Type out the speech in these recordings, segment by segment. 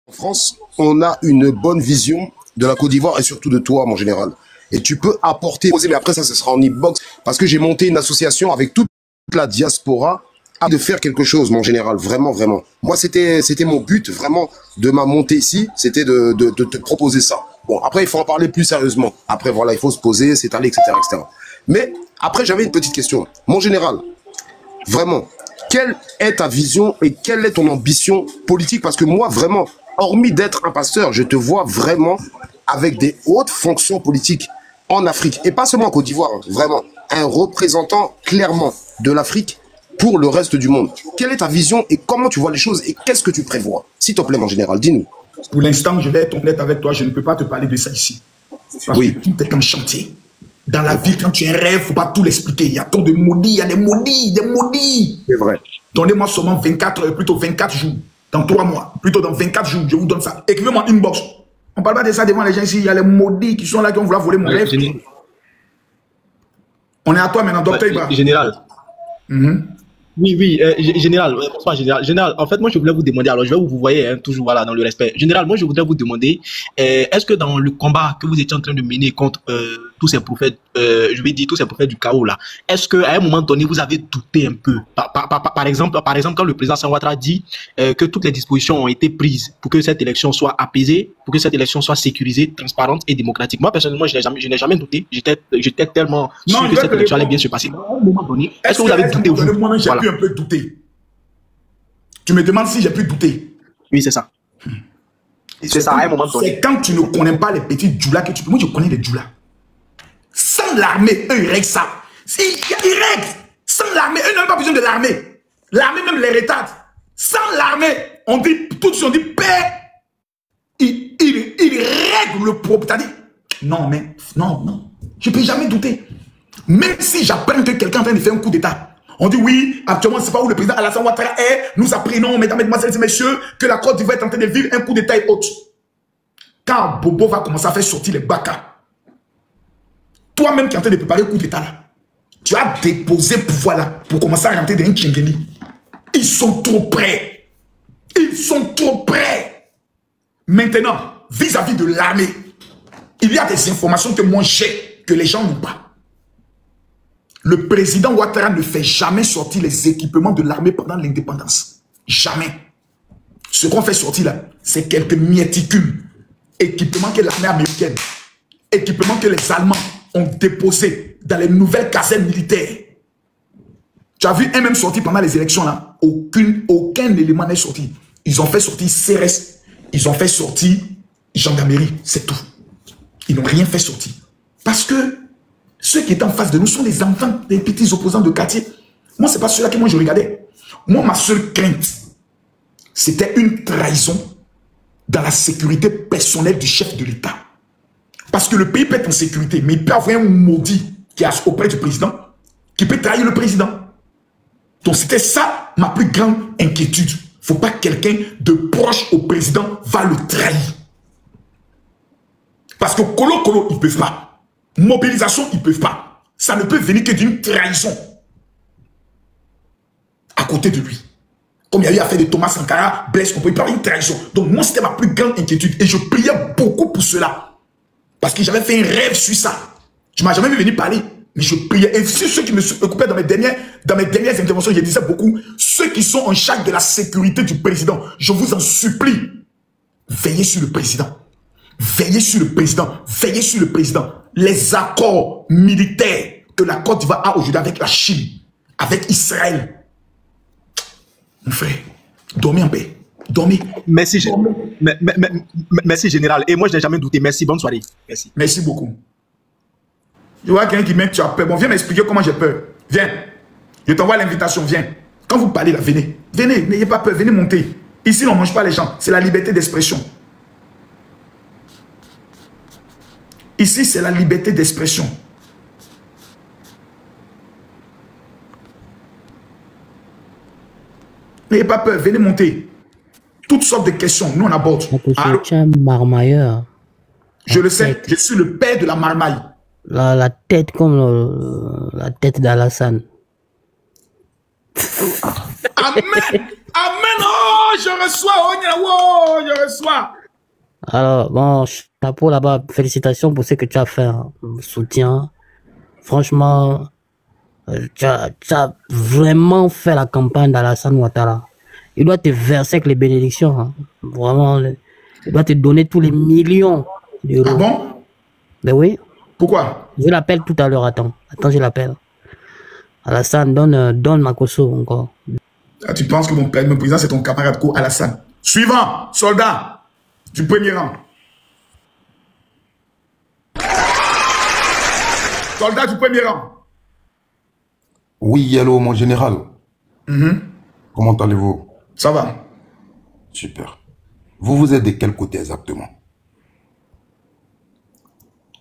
En France, on a une bonne vision de la Côte d'Ivoire et surtout de toi, mon général. Et tu peux apporter, mais après ça, ce sera en inbox, parce que j'ai monté une association avec toute la diaspora de faire quelque chose, mon général, vraiment, vraiment. Moi, c'était mon but, vraiment, de ma montée ici, c'était de te proposer ça. Bon, après, il faut en parler plus sérieusement. Après, voilà, il faut se poser, s'étaler, etc., etc. Mais après, j'avais une petite question. Mon général, vraiment, quelle est ta vision et quelle est ton ambition politique? Parce que moi, vraiment, hormis d'être un pasteur, je te vois vraiment avec des hautes fonctions politiques en Afrique. Et pas seulement en Côte d'Ivoire, hein, vraiment. Un représentant clairement de l'Afrique pour le reste du monde. Quelle est ta vision et comment tu vois les choses et qu'est-ce que tu prévois? S'il te plaît, mon général, dis-nous. Pour l'instant, je vais être honnête avec toi, je ne peux pas te parler de ça ici. Parce que tout est en chantier. Dans la vie, quand tu as un rêve, il ne faut pas tout l'expliquer. Il y a tant de maudits, il y a des maudits, des maudits. C'est vrai. Donnez-moi seulement 24 jours. Dans 3 mois, plutôt dans 24 jours, je vous donne ça. Écrivez-moi inbox. On ne parle pas de ça devant les gens ici. Il y a les maudits qui sont là, qui ont voulu voler mon rêve. On est à toi maintenant, docteur Ibra. Général. Oui, général, bonsoir, général. Général, en fait, moi, je voulais vous demander, alors, je vais vous voyez, hein, toujours, voilà, dans le respect. Général, moi, je voudrais vous demander, est-ce que dans le combat que vous étiez en train de mener contre tous ces prophètes, je vais dire tous ces prophètes du chaos, là, est-ce qu'à un moment donné, vous avez douté un peu? Par exemple, quand le président Ouattara dit que toutes les dispositions ont été prises pour que cette élection soit apaisée, pour que cette élection soit sécurisée, transparente et démocratique. Moi, personnellement, je n'ai jamais douté. J'étais tellement sûr que cette élection allait bien se passer. À un moment donné, est-ce que vous avez douté vous? Voilà. Un peu douter. Tu me demandes si j'ai pu douter. Oui, c'est ça. C'est ça, à un moment donné. C'est quand tu ne connais pas les petits djoulas que tu peux. Moi, je connais les djoulas. Sans l'armée, eux, ils règlent ça. Ils règlent. Sans l'armée, eux n'ont pas besoin de l'armée. L'armée même les retarde. Sans l'armée, on dit, tout de suite, on dit, paix. Ils règlent le problème. Non, mais, non. Je ne peux jamais douter. Même si j'apprends que quelqu'un est en train de faire un coup d'État. On dit oui, actuellement, c'est pas où le président Alassane Ouattara est. Nous apprenons, mesdames, mesdemoiselles et messieurs, que la Côte d'Ivoire est en train de vivre un coup d'État et autres. Quand Bobo va commencer à faire sortir les baka, toi-même qui es en train de préparer le coup d'État là, tu as déposé le pouvoir là pour commencer à rentrer dans un Tchengeni. Ils sont trop près. Ils sont trop près. Maintenant, vis-à-vis de l'armée, il y a des informations que moi j'ai, que les gens n'ont pas. Le président Ouattara ne fait jamais sortir les équipements de l'armée pendant l'indépendance. Jamais. Ce qu'on fait sortir là, c'est quelques mieticules. Équipements que l'armée américaine, équipements que les Allemands ont déposés dans les nouvelles casernes militaires. Tu as vu un même sorti pendant les élections là. Aucun élément n'est sorti. Ils ont fait sortir CRS. Ils ont fait sortir gendarmerie. C'est tout. Ils n'ont rien fait sortir. Parce que ceux qui étaient en face de nous sont les enfants des petits opposants de quartier. Moi, ce n'est pas ceux-là que moi je regardais. Moi, ma seule crainte, c'était une trahison dans la sécurité personnelle du chef de l'État. Parce que le pays peut être en sécurité, mais il peut avoir un maudit qui est auprès du président, qui peut trahir le président. Donc, c'était ça ma plus grande inquiétude. Il ne faut pas que quelqu'un de proche au président va le trahir. Parce que Colo, ils ne peuvent pas. Mobilisation, ils ne peuvent pas. Ça ne peut venir que d'une trahison à côté de lui. Comme il y a eu affaire de Thomas Sankara, Blaise Compaoré, il peut y avoir une trahison. Donc moi, c'était ma plus grande inquiétude. Et je priais beaucoup pour cela. Parce que j'avais fait un rêve sur ça. Tu ne m'as jamais vu venir parler. Mais je priais. Et sur ceux qui me occupaient dans mes dernières interventions, je disais beaucoup, ceux qui sont en charge de la sécurité du président, je vous en supplie, veillez sur le président. Veillez sur le président. Veillez sur le président. Les accords militaires que la Côte d'Ivoire a aujourd'hui avec la Chine, avec Israël. Mon frère, dormez en paix. Dormez. Merci, merci général. Et moi, je n'ai jamais douté. Merci, bonne soirée. Merci. Merci beaucoup. Je vois quelqu'un qui met tu as peur. Bon, viens m'expliquer comment j'ai peur. Viens. Je t'envoie l'invitation, viens. Quand vous parlez là, venez. Venez, n'ayez pas peur, venez monter. Ici, on ne mange pas les gens. C'est la liberté d'expression. Ici, c'est la liberté d'expression. N'ayez pas peur, venez monter. Toutes sortes de questions, nous on aborde. Tu es un marmailleur. Je le sais, je suis le père de la marmaille. La tête comme la tête d'Alassane. Amen. Amen. Oh, je reçois. Oh, je reçois. Alors, bon, chapeau là-bas. Félicitations pour ce que tu as fait. Hein. Soutien. Franchement, tu as vraiment fait la campagne d'Alassane Ouattara. Il doit te verser avec les bénédictions. Hein. Vraiment, il doit te donner tous les millions d'euros. Ah bon? Ben oui. Pourquoi? Je l'appelle tout à l'heure. Attends, je l'appelle. Alassane, donne Makosso encore. Ah, tu penses que mon président, c'est ton camarade Alassane. Suivant, soldat du premier rang. Soldat du premier rang. Oui, allô, mon général. Comment allez-vous? Ça va. Super. Vous êtes de quel côté exactement?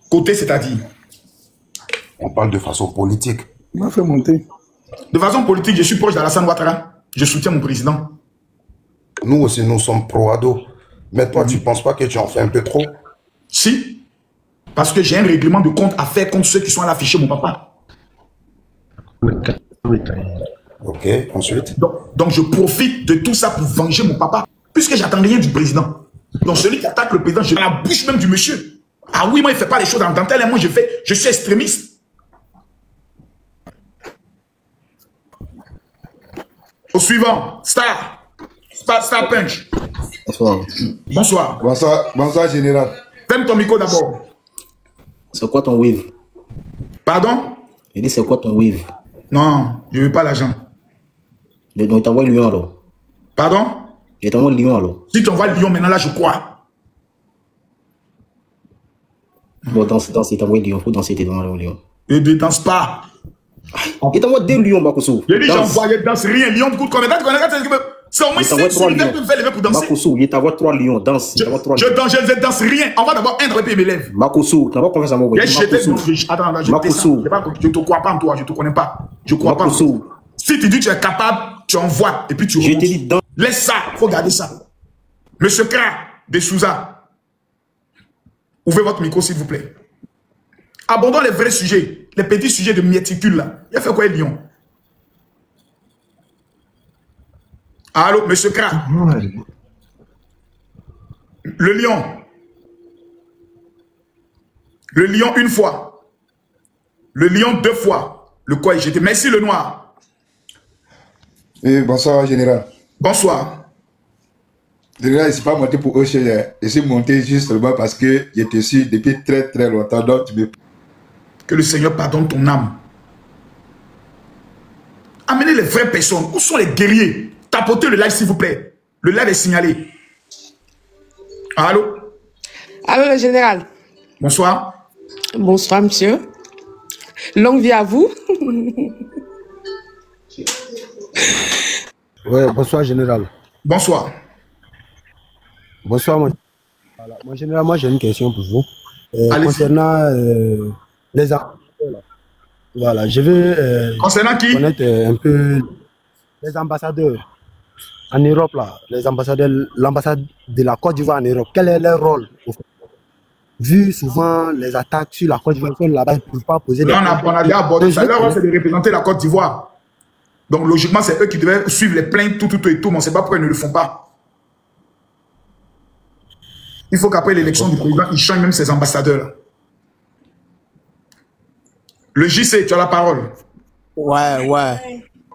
Côté, c'est-à-dire? On parle de façon politique. Il m'a fait monter. De façon politique, je suis proche d'Alassane Ouattara. Je soutiens mon président. Nous aussi, nous sommes pro-ado. Mais toi, tu ne penses pas que tu en fais un peu trop? Si. Parce que j'ai un règlement de compte à faire contre ceux qui sont allés afficher mon papa. Ok, ensuite? Donc, je profite de tout ça pour venger mon papa. Puisque j'attends rien du président. Donc, celui qui attaque le président, je la bouche même du monsieur. Ah oui, moi, il ne fait pas les choses en dentelle. Et moi, je suis extrémiste. Au suivant, Star Punch. Bonsoir. Bonsoir. Bonsoir, général. Ferme ton micro d'abord. C'est quoi ton wave? Pardon? Je dis, c'est quoi ton wave? Non, je ne veux pas l'argent. Donc, il t'envoie Lyon alors. Pardon? Il t'envoie Lyon alors. Si tu envoies Lyon, maintenant là, je crois. Bon, danse, il t'envoie Lyon. Il faut danser, t'es devant Lyon. Je ne danse pas. Il t'envoie 2 lions, Makosso. Je dis, j'envoie, je danse rien. Lyon coûte combien? C'est au moins 5 lever pour danser. Makosso, il t'envoie 3 lions. Danse. Je ne danse rien. On va d'abord un et mes lèvres. Makosso, tu n'as pas confiance en moi. Attends, là, je ne te crois pas en toi. Je ne te connais pas. Je ne crois pas en toi. Si tu dis que tu es capable, tu envoies et puis tu remontes. Je te dis dans... Laisse ça. Il faut garder ça. Monsieur Kra de Souza, ouvrez votre micro, s'il vous plaît. Abandonnons les vrais sujets. Les petits sujets de mieticules, là. Il a fait quoi, Lyon? Allô, monsieur Kra. Le lion. Le lion une fois. Le lion 2 fois. Le quoi? J'étais. Merci, le noir. Bonsoir, général. Bonsoir. Général, je ne suis pas monté pour eux. Je suis monté justement parce que j'étais sûr depuis très très longtemps. Donc, tu me... Que le Seigneur pardonne ton âme. Amenez les vraies personnes. Où sont les guerriers? Tapotez le live, s'il vous plaît. Le live est signalé. Allô? Allô, le général. Bonsoir. Bonsoir, monsieur. Longue vie à vous. Ouais, bonsoir, général. Bonsoir. Bonsoir, mon général. Moi, j'ai une question pour vous. Concernant les ambassadeurs. Voilà, je veux concernant qui? Connaître un peu les ambassadeurs en Europe, là. Les ambassadeurs, l'ambassade de la Côte d'Ivoire en Europe. Quel est leur rôle? Vu souvent les attaques sur la Côte d'Ivoire, là-bas, ils ne peuvent pas poser des... On a déjà abordé ça. Leur rôle, c'est de représenter la Côte d'Ivoire. Donc, logiquement, c'est eux qui devaient suivre les plaintes, tout, et tout. Mais on ne sait pas pourquoi ils ne le font pas. Il faut qu'après l'élection du président, ils changent même ses ambassadeurs. Le JC, tu as la parole. Ouais.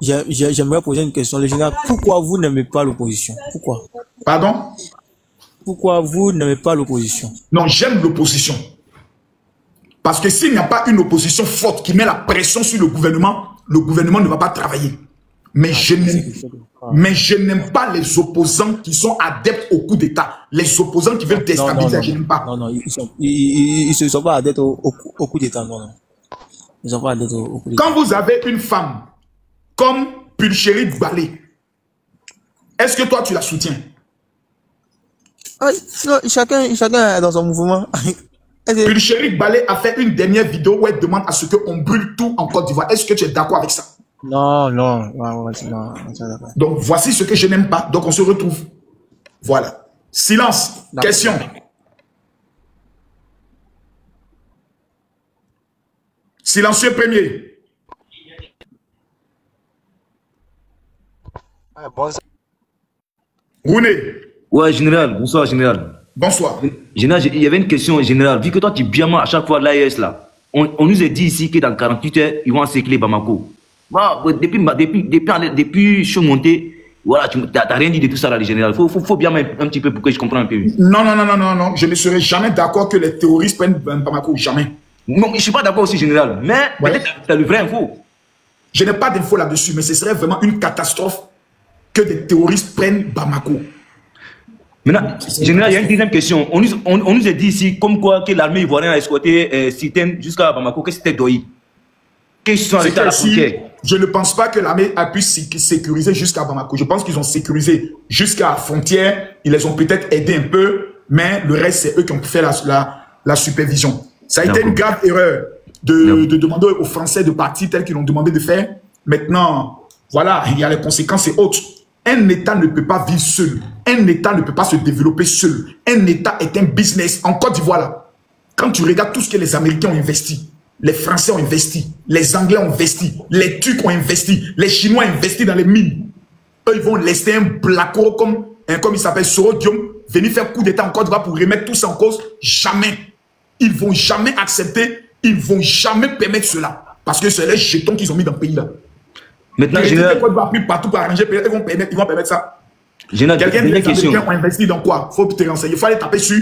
J'aimerais poser une question. Le général, pourquoi vous n'aimez pas l'opposition? Pourquoi? Pardon? Pourquoi vous n'aimez pas l'opposition? Non, j'aime l'opposition. Parce que s'il n'y a pas une opposition forte qui met la pression sur le gouvernement ne va pas travailler. Mais je n'aime pas les opposants qui sont adeptes au coup d'État. Les opposants qui veulent déstabiliser, je n'aime pas. Non, ils ne sont pas adeptes au coup d'État, non. Ils ne sont pas adeptes au coup d'État. Quand vous avez une femme comme Pulchérie Balé, est-ce que toi tu la soutiens? Chacun est dans son mouvement. Pulchérie Balé a fait une dernière vidéo où elle demande à ce qu'on brûle tout en Côte d'Ivoire. Est-ce que tu es d'accord avec ça? Non. Donc, voici ce que je n'aime pas. Donc, on se retrouve. Voilà. Silence. Question. Silencieux premier. Rouné. Ouais, général. Bonsoir, général. Bonsoir. Général, il y avait une question, général. Vu que toi, tu es bien à chaque fois l'AES, là, on nous a dit ici que dans 48 heures, ils vont encercler Bamako. Bah, depuis je suis monté, voilà, tu n'as rien dit de tout ça, là, le général. Faut bien un petit peu pour que je comprenne un peu. Non. Je ne serai jamais d'accord que les terroristes prennent Bamako. Jamais. Non, je ne suis pas d'accord aussi, général. Mais peut-être que tu as le vrai info. Je n'ai pas d'infos là-dessus, mais ce serait vraiment une catastrophe que des terroristes prennent Bamako. Maintenant, général, il y a une deuxième question. On nous a dit ici, comme quoi, que l'armée ivoirienne a escorté Siten jusqu'à Bamako, que c'était Doyi. Qu'ils sont arrêtés à la frontière. Je ne pense pas que l'armée a pu sécuriser jusqu'à Bamako. Je pense qu'ils ont sécurisé jusqu'à la frontière. Ils les ont peut-être aidés un peu, mais le reste, c'est eux qui ont fait la supervision. Ça a été une grave erreur de demander aux Français de partir tel qu'ils l'ont demandé de faire. Maintenant, voilà, il y a les conséquences et autres. Un État ne peut pas vivre seul. Un État ne peut pas se développer seul. Un État est un business. En Côte d'Ivoire, là, quand tu regardes tout ce que les Américains ont investi, les Français ont investi, les Anglais ont investi, les Turcs ont investi, les Chinois ont investi dans les mines. Eux, ils vont laisser un blacko comme il s'appelle Sorodium venir faire coup d'État en Côte d'Ivoire pour remettre tout ça en cause. Jamais. Ils ne vont jamais accepter, ils ne vont jamais permettre cela. Parce que c'est les jetons qu'ils ont mis dans le pays là. Maintenant, général, partout pour arranger, ils vont permettre ça. Quelqu'un des Américains ont investi dans quoi? Il faut te renseigner. Il faut aller taper sur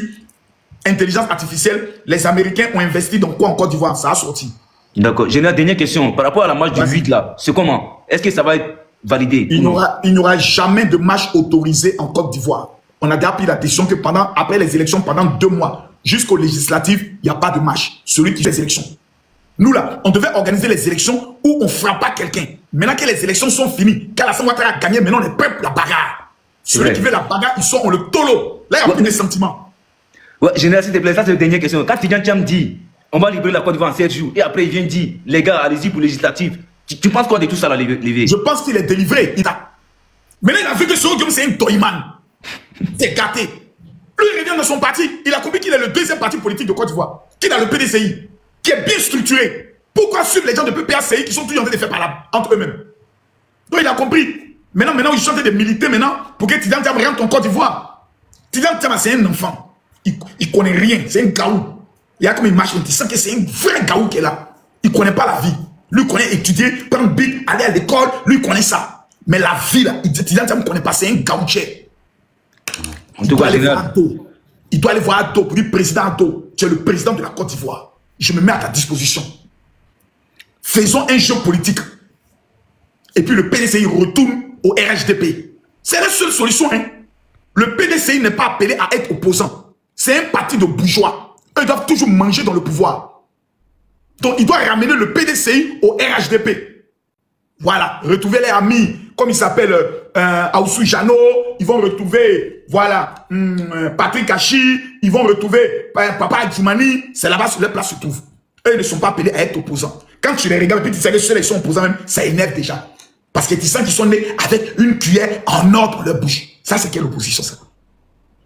intelligence artificielle. Les Américains ont investi dans quoi en Côte d'Ivoire? Ça a sorti. D'accord. J'ai une dernière question. Par rapport à la marche du 8 là, c'est comment? Est-ce que ça va être validé? Il n'y aura jamais de marche autorisée en Côte d'Ivoire. On a déjà pris la décision que après les élections, pendant 2 mois, jusqu'aux législatives, il n'y a pas de marche. Celui qui fait les élections. Nous là, on devait organiser les élections où on ne frappe pas quelqu'un. Maintenant que les élections sont finies, qu'Alassane Ouattara a gagné, maintenant les peuples la bagarre. Celui qui veut la bagarre, ils sont en le tolo. Là, il n'y a plus de sentiments. Ouais, général, s'il te plaît, ça c'est la dernière question. Quand Tidjane Thiam dit, on va libérer la Côte d'Ivoire en 7 jours, et après il vient dire, les gars, allez-y pour législative. Tu penses quoi de tout ça là, Lévé? Je pense qu'il est délivré. Maintenant, il a vu que ce Guillaume, c'est un toyman. C'est gâté. Lui, il revient dans son parti. Il a compris qu'il est le deuxième parti politique de Côte d'Ivoire. Qu'il a le PDCI, qui est bien structuré. Pourquoi suivre les gens de PPACI qui sont toujours en train de faire par entre eux-mêmes? Donc il a compris. Maintenant, ils sont en train de militer maintenant pour que Tidjane Thiam rentre en Côte d'Ivoire. Tidjane Thiam, c'est un enfant. Il connaît rien. C'est un gaou. Il y a comme une machine. Tu sens que c'est un vrai gaou qui est là. Il connaît pas la vie. Lui, il connaît étudier, prendre big, aller à l'école. Lui, il connaît ça. Mais la vie, là, Tidjane Thiam ne connaît pas. C'est un gaouché. Il doit aller voir Addo. Il doit aller voir Addo pour dire président Addo. Tu es le président de la Côte d'Ivoire. Je me mets à ta disposition. Faisons un jeu politique. Et puis le PDCI retourne au RHDP. C'est la seule solution. Hein. Le PDCI n'est pas appelé à être opposant. C'est un parti de bourgeois. Eux doivent toujours manger dans le pouvoir. Donc il doit ramener le PDCI au RHDP. Voilà. Retrouver les amis, comme il s'appelle Aoussou Jano. Ils vont retrouver, voilà, Patrick Hachi. Ils vont retrouver Papa Adjoumani. C'est là-bas sur leur place se trouve. Eux ne sont pas appelés à être opposants. Quand tu les regardes, puis tu sais que ceux qui sont opposants même, ça énerve déjà. Parce que tu sens qu'ils sont nés avec une cuillère en or dans leur bouche. Ça, c'est quelle opposition, ça?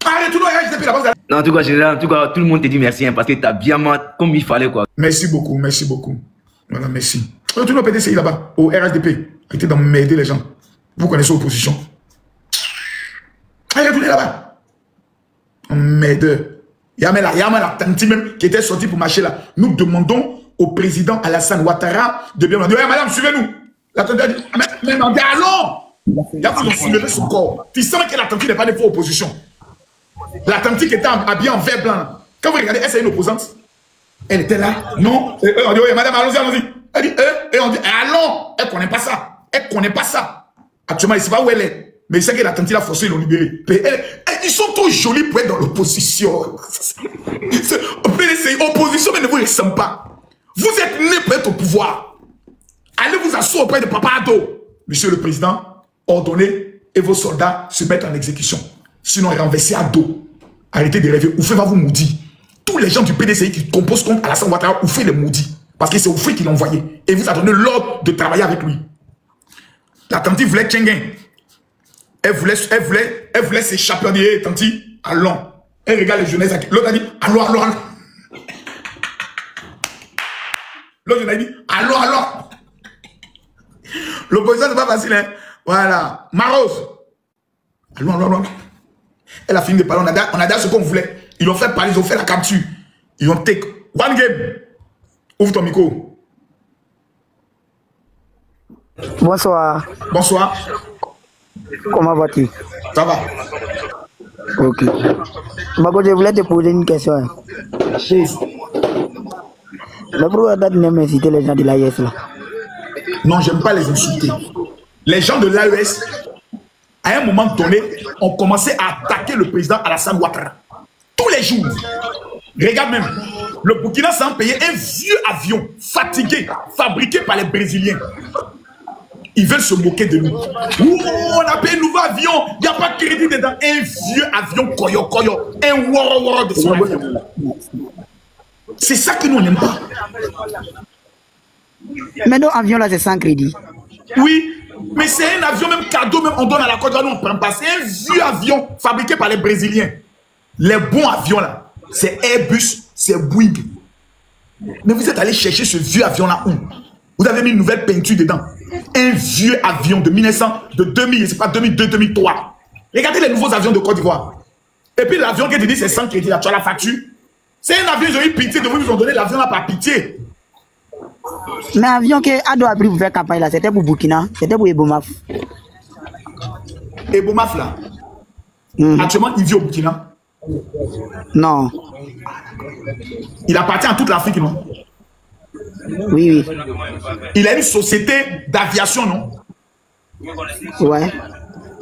Allez, tout le monde depuis là-bas. Non, en tout cas, général, en tout cas, tout le monde te dit merci, hein, parce que tu as bien mal comme il fallait, quoi. Merci beaucoup, merci beaucoup. Voilà, merci. Tout le monde PDCI là-bas, au RHDP. Arrêtez d'emmerder les gens. Vous connaissez l'opposition. Allez, retournez là-bas. Emmerdeur. Il y a même la tante même qui était sortie pour marcher là. Nous demandons au président Alassane Ouattara de bien dire, hey, madame, suivez-nous. La tante a dit, mais allons. Il y a qu'ils ont soulevé son corps. Tu sens que la tante n'est pas des fois opposition. La tante qui était habillée en vert blanc. Quand vous regardez, elle c'est une opposante. Elle était là. Non. Et on dit, oui, madame, allons-y, allons-y. Elle dit, et on dit, allons. Elle ne connaît pas ça. Elle ne connaît pas ça. Actuellement, il ne sait pas où elle est. Mais il sait que la tante a forcé, ils l'ont libérée. Ils sont trop jolis pour être dans l'opposition. Opposition, mais ne vous ressemble pas. Vous êtes nés pour être au pouvoir. Allez vous asseoir auprès de Papa Addo. Monsieur le Président, ordonnez et vos soldats se mettent en exécution. Sinon, renversez Addo. Arrêtez de rêver. Oufé va vous maudire. Tous les gens du PDCI qui composent contre Alassane Ouattara, Oufé les maudit. Parce que c'est Oufé qui l'a envoyé. Et vous a donné l'ordre de travailler avec lui. La tante voulait Tchengen. Elle voulait s'échapper. Elle dit, hey, tanti, allons. Elle regarde les jeunesses. L'autre a dit, allons, allons, allons. L'autre a dit, allons, allons. L'opposition, c'est pas facile. Hein? Voilà. Marose. Allons, allons, allons. Elle a fini de parler. On a dit ce qu'on voulait. Ils l'ont fait parler, ils ont fait la capture. Ils ont take. One game. Ouvre ton micro. Bonsoir. Bonsoir. Comment vas-tu? Ça va. Ok. Mako, je voulais te poser une question. Mais pourquoi tu n'aimes pas inciter les gens de l'AES là? Non, j'aime pas les insulter. Les gens de l'AES, à un moment donné, ont commencé à attaquer le président Alassane Ouattara. Tous les jours. Regarde même. Le Burkina s'en payé un vieux avion fatigué, fabriqué par les Brésiliens. Ils veulent se moquer de nous. Ouh, on a payé un nouveau avion. Il n'y a pas de crédit dedans. Un vieux avion koyo koyo. Un woro de son avion. C'est ça que nous on n'aime pas. Mais nos avions là, c'est sans crédit. Oui, mais c'est un avion même cadeau, même on donne à la Côte d'Ivoire, nous on prend pas. C'est un vieux avion fabriqué par les Brésiliens. Les bons avions là, c'est Airbus, c'est Boeing. Mais vous êtes allé chercher ce vieux avion là où? Vous avez mis une nouvelle peinture dedans. Un vieux avion de 1900, de 2000, c'est pas 2002, 2003. Regardez les nouveaux avions de Côte d'Ivoire. Et puis l'avion qui te dit c'est sans crédit là, tu as la facture. C'est un avion, ils ont eu pitié de vous, ils ont donné l'avion là par pitié. Mais l'avion que Ado a pris pour faire campagne là, c'était pour Burkina, c'était pour Ebomaf. Ebomaf là, actuellement il vit au Burkina. Non. Il appartient à toute l'Afrique, non? Oui, oui. Il a une société d'aviation, non? Ouais.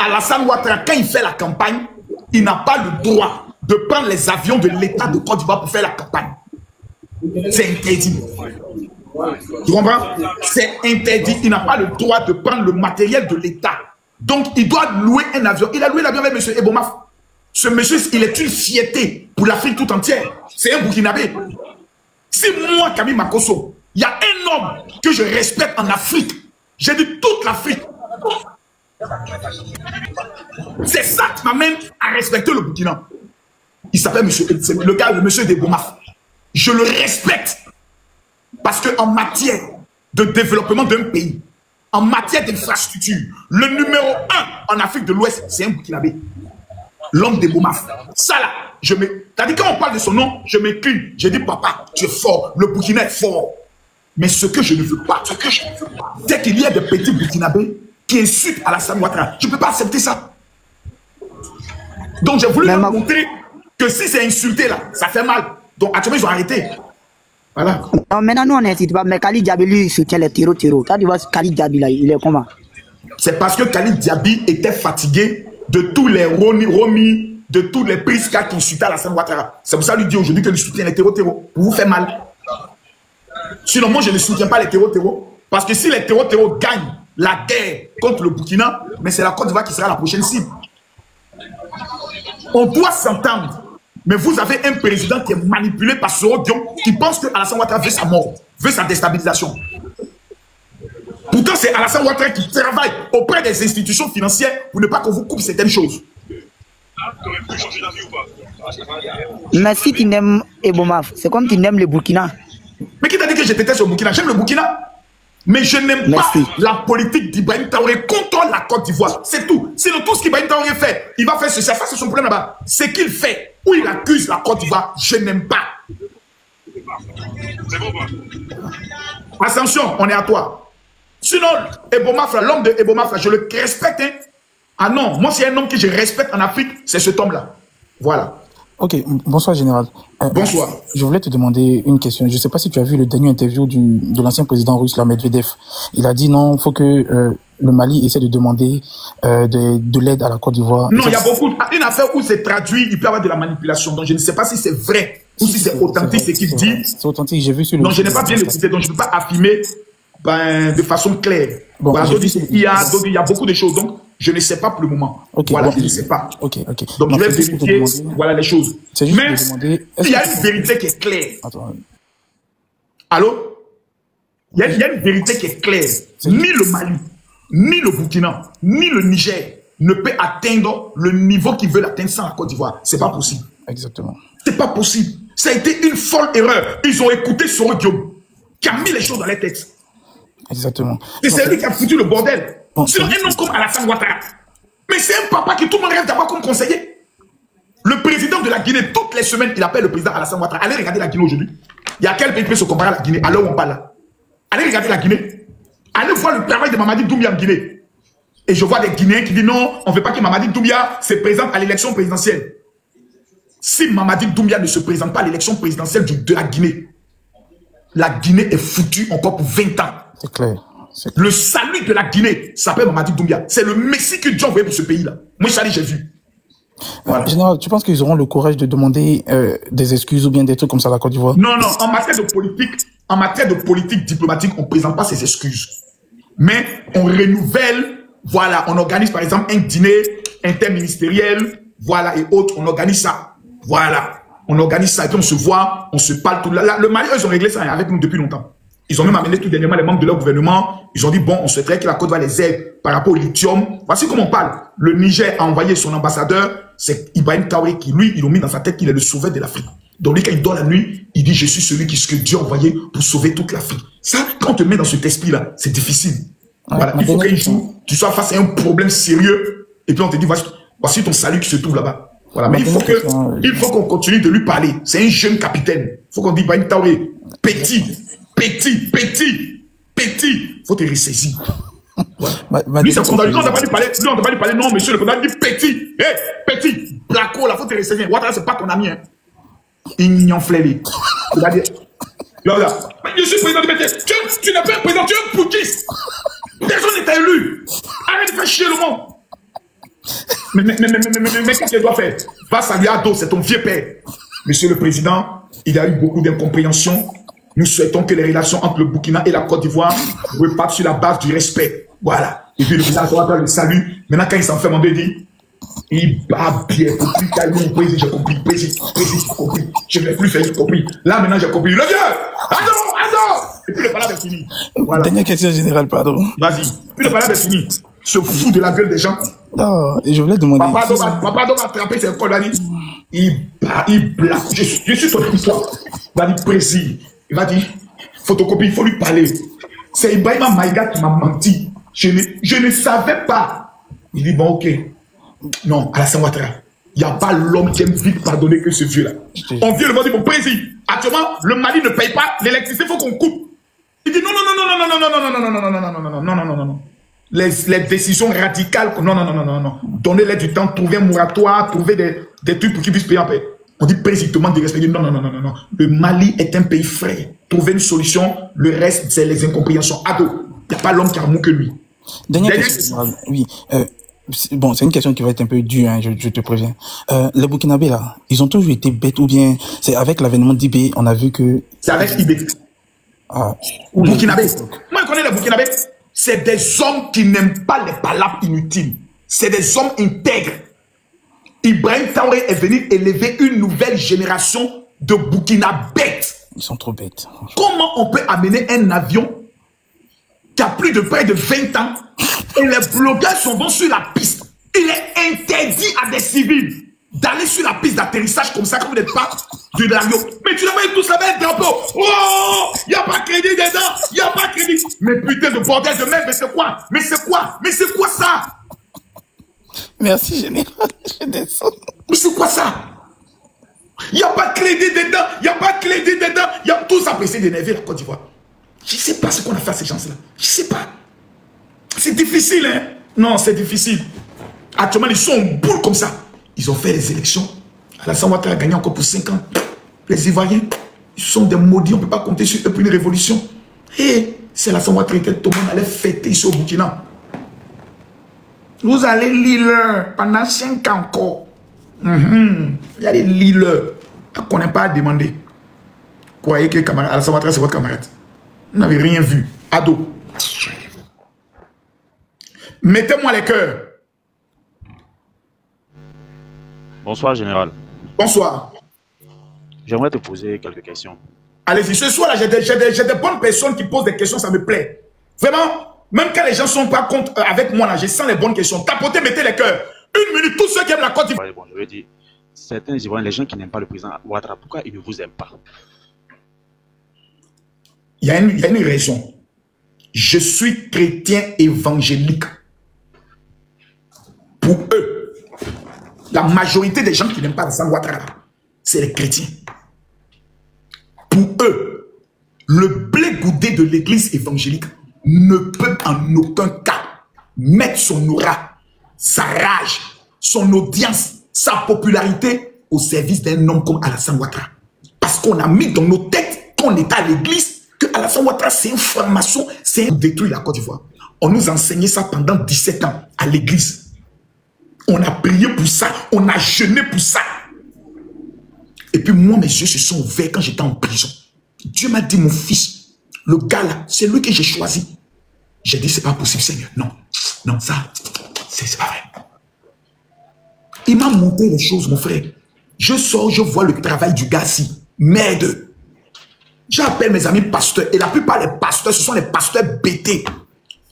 Alassane Ouattara, quand il fait la campagne, il n'a pas le droit de prendre les avions de l'État de Côte d'Ivoire pour faire la campagne. C'est interdit. Tu comprends? C'est interdit. Il n'a pas le droit de prendre le matériel de l'État. Donc, il doit louer un avion. Il a loué l'avion avec M. Ebomaf. Ce monsieur, il est une fierté pour l'Afrique tout entière. C'est un Burkinabé. Si moi, Camille Makosso, il y a un homme que je respecte en Afrique, j'ai dit toute l'Afrique. C'est ça qui m'amène à respecter le Burkina. Il s'appelle le gars, le monsieur Ebomaf. Je le respecte. Parce qu'en matière de développement d'un pays, en matière d'infrastructure, le numéro 1 en Afrique de l'Ouest, c'est un Burkinabé. L'homme des Boumaf. Ça là, t'as dit quand on parle de son nom, je m'écris. J'ai dit papa, tu es fort, le Burkina est fort. Mais ce que je ne veux pas, c'est qu'il y a des petits Burkinabés qui insultent Alassane Ouattara. Je ne peux pas accepter ça. Donc j'ai voulu leur montrer que si c'est insulté là, ça fait mal. Donc actuellement ils ont arrêté. Voilà. Non, maintenant nous on n'incite pas, mais Khalid Diaby lui soutient les terreaux. Tu vois Khalid Diaby là, il est comment? C'est parce que Khalid Diaby était fatigué de tous les Romi, de tous les Priska qui insultaient Alassane Ouattara. C'est pour ça qu'il dit aujourd'hui que je soutiens les terreaux. Pour vous faire mal. Sinon, moi, je ne soutiens pas les terreaux. Parce que si les terreaux gagnent la guerre contre le Burkina, mais c'est la Côte d'Ivoire qui sera la prochaine cible. On doit s'entendre. Mais vous avez un président qui est manipulé par Soro Dion, qui pense que Alassane Ouattara veut sa mort, veut sa déstabilisation. Pourtant, c'est Alassane Ouattara qui travaille auprès des institutions financières pour ne pas qu'on vous coupe certaines choses. Mais si tu n'aimes Ebomaf, c'est comme tu n'aimes le Burkina. Mais qui t'a dit que je déteste le Burkina? J'aime le Burkina. Mais je n'aime pas la politique d'Ibrahim Traoré contre la Côte d'Ivoire. C'est tout. Sinon, tout ce qu'Ibrahim Traoré fait, il va faire ceci, ça c'est son problème là-bas. Ce qu'il fait, où il accuse la Côte d'Ivoire, je n'aime pas. Attention, on est à toi. Sinon, Ebomaf, l'homme de Ebomaf, je le respecte. Hein. Ah non, moi, c'est un homme que je respecte en Afrique, c'est cet homme-là. Voilà. Ok, bonsoir Général. Bonsoir. Je voulais te demander une question. Je ne sais pas si tu as vu le dernier interview de l'ancien président russe, Medvedev. Il a dit non, il faut que le Mali essaie de demander de l'aide à la Côte d'Ivoire. Non, il y a beaucoup. Une affaire où c'est traduit, il peut y avoir de la manipulation. Donc je ne sais pas si c'est vrai ou si c'est authentique ce qu'il dit. C'est authentique, j'ai vu sur le... Non, je n'ai pas bien écouté, donc je ne peux pas affirmer de façon claire. Bon, voilà, donc, il y a beaucoup de choses. Donc, je ne sais pas pour le moment. Okay, voilà, bon, je ne sais pas. Ok. Donc, je vais vérifier voilà les choses. Mais il y a une vérité qui est claire. Attends. Allô? Il y a une vérité qui est claire. Ni le Mali, ni le Burkina, ni le Niger ne peut atteindre le niveau qu'ils veulent atteindre sans la Côte d'Ivoire. C'est pas possible. Exactement. C'est pas possible. Ça a été une folle erreur. Ils ont écouté Soro Diom, qui a mis les choses dans les têtes. Exactement. Et c'est lui qui a foutu le bordel. Sinon, un homme comme Alassane Ouattara. Mais c'est un papa que tout le monde rêve d'avoir comme conseiller. Le président de la Guinée, toutes les semaines, il appelle le président Alassane Ouattara. Allez regarder la Guinée aujourd'hui. Il y a quel pays qui peut se comparer à la Guinée? Alors on parle là. Allez regarder la Guinée. Allez voir le travail de Mamadi Doumbia en Guinée. Et je vois des Guinéens qui disent non, on ne veut pas que Mamadi Doumbia se présente à l'élection présidentielle. Si Mamadi Doumbia ne se présente pas à l'élection présidentielle de la Guinée est foutue encore pour 20 ans. C'est clair. Le salut de la Guinée s'appelle Mamadi Doumbia. C'est le Messie que Dieu a envoyé pour ce pays-là. Moi, Charlie, j'ai vu. Voilà. Général, tu penses qu'ils auront le courage de demander des excuses ou bien des trucs comme ça à la Côte d'Ivoire? Non, non. En matière de politique diplomatique, on ne présente pas ses excuses. Mais on renouvelle, voilà, on organise par exemple un dîner interministériel, voilà, et autres, on organise ça. Voilà. On organise ça et puis on se voit, on se parle tout. Le Mali, eux, ils ont réglé ça avec nous depuis longtemps. Ils ont même amené tout dernièrement les membres de leur gouvernement. Ils ont dit, bon, on souhaiterait que la Côte d'Ivoire les aide par rapport au lithium. Voici comment on parle. Le Niger a envoyé son ambassadeur, c'est Ibrahim Traoré, qui, lui, ils ont mis dans sa tête qu'il est le sauveur de l'Afrique. Donc, lui, quand il dort la nuit, il dit, je suis celui que Dieu a envoyé pour sauver toute l'Afrique. Ça, quand on te met dans cet esprit-là, c'est difficile. Voilà. Il faut qu'un jour, tu sois face à un problème sérieux, et puis on te dit, voici ton salut qui se trouve là-bas. Voilà. Mais il faut qu'on continue de lui parler. C'est un jeune capitaine. Il faut qu'on dise, Ibrahim Traoré, petit. Faut te ressaisir. Voilà. Lui, c'est condamné. On n'a pas lui parler. Non, monsieur le président, dit petit. Petit. Blaco, là, faut te ressaisir. Ouattara, c'est pas ton ami, hein. Ignon flêlé. C'est-à-dire, là. Je suis président de BTS. Tu n'es pas un président, tu es un poutiste. Personne n'est élu. Arrête de faire chier le monde. Mais qu'est-ce qu'il doit faire? Va saluer Ado, c'est ton vieux père. Monsieur le président, il y a eu beaucoup d'incompréhension. Nous souhaitons que les relations entre le Burkina et la Côte d'Ivoire repartent sur la base du respect. Voilà. Et puis le président le salue. Maintenant, quand il s'en fait, mon dit, il bat bien. Pour plus calmer, j'ai compris. Président, j'ai compris. Je ne vais plus faire, j'ai compris. Là, maintenant, j'ai compris. Le vieux! Ado! Et puis le palabre est fini. Voilà. Dernière question générale, pardon. Vas-y. Puis le palabre est fini. Se fout de la gueule des gens. Non, et je voulais demander. Papa doit attraper ses cols. Il blague. Je suis ton histoire. Il va dire président. Il va dire, photocopie, il faut lui parler. C'est Ibrahima Maïga qui m'a menti. Je ne savais pas. Il dit, bon, ok. Non, Alassane Ouattara, il n'y a pas l'homme qui aime vite pardonner que ce vieux-là. On vient le voir, dit, bon, président, actuellement, le Mali ne paye pas l'électricité, il faut qu'on coupe. Il dit, non. Les décisions radicales, non. Donnez-les du temps, trouver un moratoire, trouver des trucs pour qu'ils puissent payer en paix. On dit précisément de respecter. Non. Le Mali est un pays frère. Trouver une solution, le reste, c'est les incompréhensions. Ado, il n'y a pas l'homme qui a mou que lui. Dernière question. Oui. Bon, c'est une question qui va être un peu dure, hein, je te préviens. Les Burkinabés, là, ils ont toujours été bêtes ou bien c'est avec l'avènement d'IB, on a vu que... C'est avec IB. Ah. Burkinabés. Moi, je connais les Burkinabés. C'est des hommes qui n'aiment pas les palabres inutiles. C'est des hommes intègres. Ibrahim Traoré est venu élever une nouvelle génération de Burkinabés. Ils sont trop bêtes. Comment on peut amener un avion qui a plus de près de 20 ans et les blogueurs sont bons sur la piste? Il est interdit à des civils d'aller sur la piste d'atterrissage comme ça, comme vous n'êtes pas de l'avion. Mais tu l'as tous là-bas un drapeau. Oh, il n'y a pas crédit dedans, il n'y a pas crédit. Mais putain de bordel de merde, mais c'est quoi ça? Merci, général. Je descends. Mais c'est quoi ça? Il n'y a pas de crédit dedans, il y a tout ça pour essayer d'énerver la Côte d'Ivoire. Je ne sais pas ce qu'on a fait à ces gens-là. Je ne sais pas. C'est difficile, hein? Non, c'est difficile. Actuellement, ils sont en boule comme ça. Ils ont fait les élections. Alassane Ouattara a gagné encore pour 5 ans. Les Ivoiriens, ils sont des maudits. On ne peut pas compter sur eux pour une révolution. Et c'est Alassane Ouattara que tout le monde allait fêter ici au Burkina. Vous allez lire pendant 5 ans encore. Il y a des leaders qu'on n'a pas à demander. Croyez que Alassane Ouattara, c'est votre camarade. Vous n'avez rien vu. Ado. Mettez-moi les cœurs. Bonsoir, général. Bonsoir. J'aimerais te poser quelques questions. Allez-y, ce soir-là, j'ai des bonnes personnes qui posent des questions, ça me plaît. Vraiment, même quand les gens ne sont pas contre avec moi, là, je sens les bonnes questions. Tapotez, mettez les cœurs. 1 minute, tous ceux qui aiment la Côte d'Ivoire. Bon, je veux dire, certains Ivoiriens, les gens qui n'aiment pas le président Ouattara, pourquoi ils ne vous aiment pas? Il y a une raison. Je suis chrétien évangélique. la majorité des gens qui n'aiment pas Alassane Ouattara, c'est les chrétiens. Pour eux, le blé goudé de l'église évangélique ne peut en aucun cas mettre son aura, sa rage, son audience, sa popularité au service d'un homme comme Alassane Ouattara. Parce qu'on a mis dans nos têtes, quand on est à l'église, que Alassane Ouattara, c'est une formation, c'est détruire la Côte d'Ivoire. On nous enseignait ça pendant 17 ans à l'église. On a prié pour ça, on a jeûné pour ça. Et puis moi, mes yeux se sont ouverts quand j'étais en prison. Dieu m'a dit, mon fils, le gars là, c'est lui que j'ai choisi. J'ai dit, c'est pas possible, Seigneur. Non, non, ça, c'est pas vrai. Il m'a montré les choses, mon frère. Je sors, je vois le travail du gars si. Merde. J'appelle mes amis pasteurs. Et la plupart des pasteurs, ce sont les pasteurs bêtés.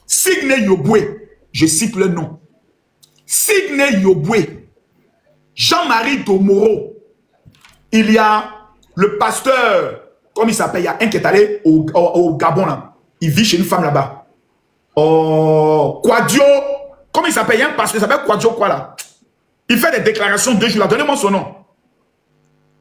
Sidney Yoboué, je cite le nom. Sidney Yoboué, Jean-Marie Tomoro. Il y a le pasteur, comme il s'appelle, il y a un qui est allé au Gabon là. Il vit chez une femme là-bas. Oh, Quadio, comment il s'appelle? Il y a un pasteur, il s'appelle Quadio quoi là? Il fait des déclarations 2 jours là. Donnez-moi son nom.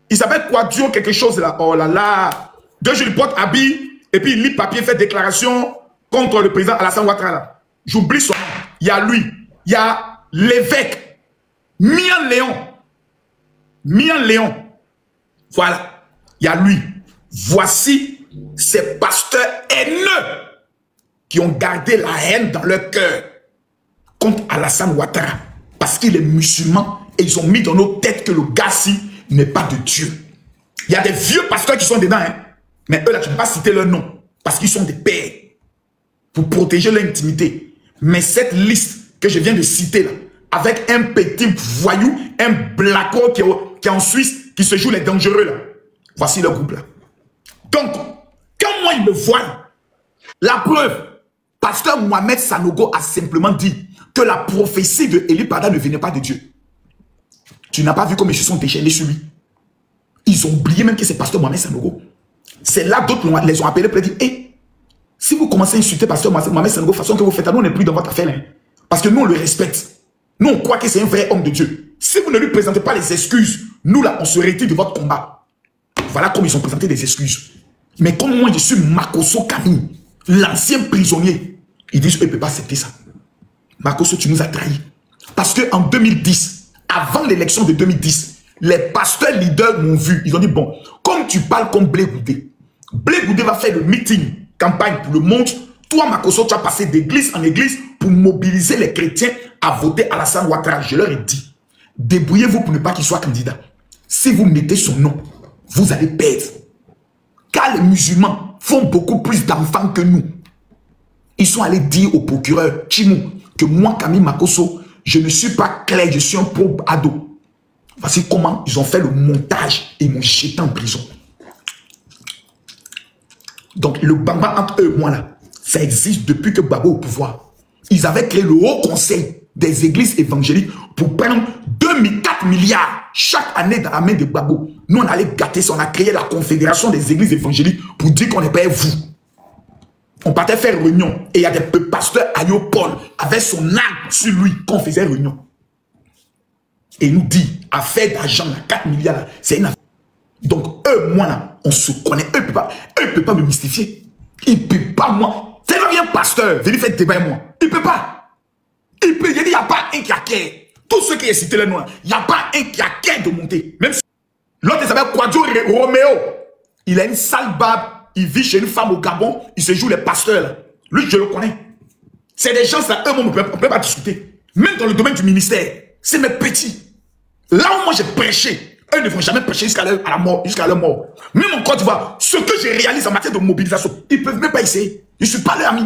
Il s'appelle Quadio quelque chose là. Oh là là. 2 jours, il porte habit et puis il lit papier, fait déclaration contre le président Alassane Ouattara. J'oublie son nom. Il y a lui. Il y a l'évêque. Mian Léon. Mian Léon. Voilà. Il y a lui. Voici ces pasteurs haineux qui ont gardé la haine dans leur cœur contre Alassane Ouattara. Parce qu'il est musulman et ils ont mis dans nos têtes que le gars-ci n'est pas de Dieu. Il y a des vieux pasteurs qui sont dedans, hein. Mais eux là, tu ne peux pas citer leur nom parce qu'ils sont des pères pour protéger leur intimité. Mais cette liste que je viens de citer là, avec un petit voyou, un blacko qui est en Suisse, qui se joue les dangereux là, voici le groupe là. Donc, quand moi il me voit, la preuve, pasteur Mohamed Sanogo a simplement dit que la prophétie de Eli Pada ne venait pas de Dieu. Tu n'as pas vu comme ils se sont déchaînés sur lui. Ils ont oublié même que c'est pasteur Mohamed Sanogo. C'est là d'autres les ont appelés pour dire, hey, si vous commencez à insulter pasteur Mohamed Sanogo, de façon que vous faites, nous on n'est plus dans votre affaire. Hein. Parce que nous on le respecte. Nous on croit que c'est un vrai homme de Dieu. Si vous ne lui présentez pas les excuses, nous là on se retire de votre combat. Voilà comme ils ont présenté des excuses. Mais comme moi je suis Makosso Camille, l'ancien prisonnier, ils disent, ils ne peuvent pas accepter ça. Makosso, tu nous as trahis. Parce qu'en 2010, avant l'élection de 2010, les pasteurs leaders m'ont vu. Ils ont dit, bon, comme tu parles comme Blé Goudé va faire le meeting, campagne pour le monde. Toi, Makosso, tu as passé d'église en église pour mobiliser les chrétiens à voter Alassane Ouattara. Je leur ai dit, débrouillez-vous pour ne pas qu'il soit candidat. Si vous mettez son nom, vous allez perdre. Car les musulmans font beaucoup plus d'enfants que nous. Ils sont allés dire au procureur Chimou que moi, Camille Makosso, je ne suis pas clair, je suis un pauvre ado. Voici comment ils ont fait le montage et ils m'ont jeté en prison. Donc le bamba entre eux et moi là, ça existe depuis que Babo est au pouvoir. Ils avaient créé le haut conseil des églises évangéliques pour prendre 4 milliards chaque année dans la main de Babo. Nous on allait gâter ça, on a créé la confédération des églises évangéliques pour dire qu'on n'est pas vous. On partait faire réunion et il y a des pasteurs Ayopol avec son arme sur lui qu'on faisait réunion. Et il nous dit, affaire d'argent, 4 milliards, c'est une affaire. Donc, eux, moi, là, on se connaît. Eux, ils ne peuvent pas me mystifier. Ils ne peuvent pas, moi. C'est pas bien pasteur, venez faire débat avec moi. Il ne peut pas. Il peut, il n'y a pas un qui a cœur. Tous ceux qui ont cité les noms, il n'y a pas un qui a cœur de monter. Même si l'autre, il s'appelle Quadio Roméo. Il a une sale barbe. Il vit chez une femme au Gabon. Il se joue les pasteurs, là. Lui, je le connais. C'est des gens, ça, eux, on ne peut pas discuter. Même dans le domaine du ministère, c'est mes petits. Là où moi j'ai prêché, eux ne vont jamais prêcher jusqu'à leur mort. Même en Côte d'Ivoire, ce que je réalise en matière de mobilisation, ils ne peuvent même pas essayer. Je ne suis pas leur ami.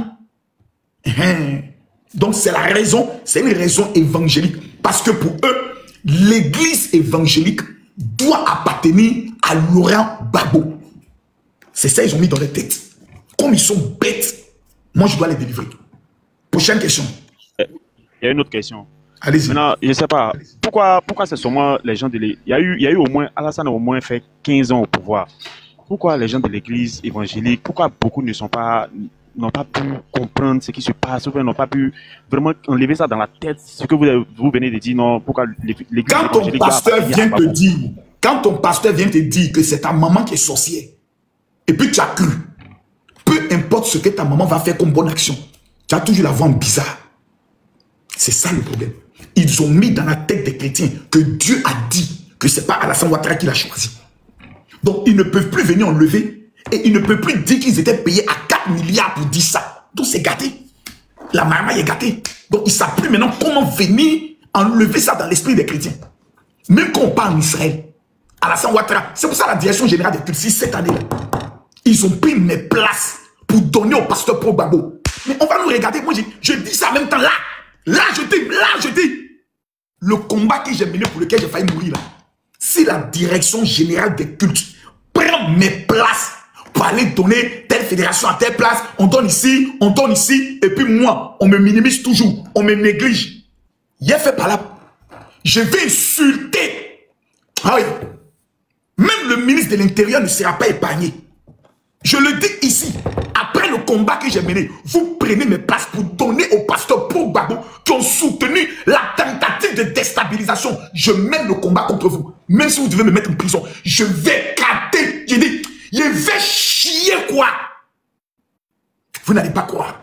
Donc c'est la raison, c'est une raison évangélique. Parce que pour eux, l'église évangélique doit appartenir à Laurent Gbagbo. C'est ça qu'ils ont mis dans les têtes. Comme ils sont bêtes, moi je dois les délivrer. Prochaine question. Il y a une autre question. Allez-y. Maintenant, je ne sais pas, pourquoi c'est seulement les gens de l'église. Il y a eu au moins, Alassane a au moins fait 15 ans au pouvoir. Pourquoi les gens de l'église évangélique, pourquoi beaucoup ne n'ont pas pu comprendre ce qui se passe, ou bien n'ont pas pu vraiment enlever ça dans la tête, ce que vous venez de dire, non, pourquoi l'église... Quand ton pasteur vient te dire, quand ton pasteur vient te dire que c'est ta maman qui est sorcière, et puis tu as cru, peu importe ce que ta maman va faire comme bonne action, tu as toujours la voix bizarre. C'est ça le problème. Ils ont mis dans la tête des chrétiens que Dieu a dit que c'est pas Alassane Ouattara qui l'a choisi. Donc ils ne peuvent plus venir enlever et ils ne peuvent plus dire qu'ils étaient payés à 4 milliards pour dire ça. Donc c'est gâté. La marmaille est gâtée. Donc ils ne savent plus maintenant comment venir enlever ça dans l'esprit des chrétiens. Même quand on parle en Israël, Alassane Ouattara, c'est pour ça la direction générale des Tutsis cette année, ils ont pris mes places pour donner au pasteur Pro Babo. Mais on va nous regarder. Moi, je dis ça en même temps là. Là, je dis. Le combat que j'ai mené pour lequel j'ai failli mourir là. Si la direction générale des cultes prend mes places pour aller donner telle fédération à telle place, on donne ici, et puis moi, on me minimise toujours, on me néglige. Il est fait par là. Je vais insulter. Ah oui. Même le ministre de l'Intérieur ne sera pas épargné. Je le dis ici, après le combat que j'ai mené, vous prenez mes places pour donner aux pasteurs Pro Babo qui ont soutenu la tentative de déstabilisation. Je mène le combat contre vous. Même si vous devez me mettre en prison, je vais capter. J'ai dit, je vais chier quoi. Vous n'allez pas croire.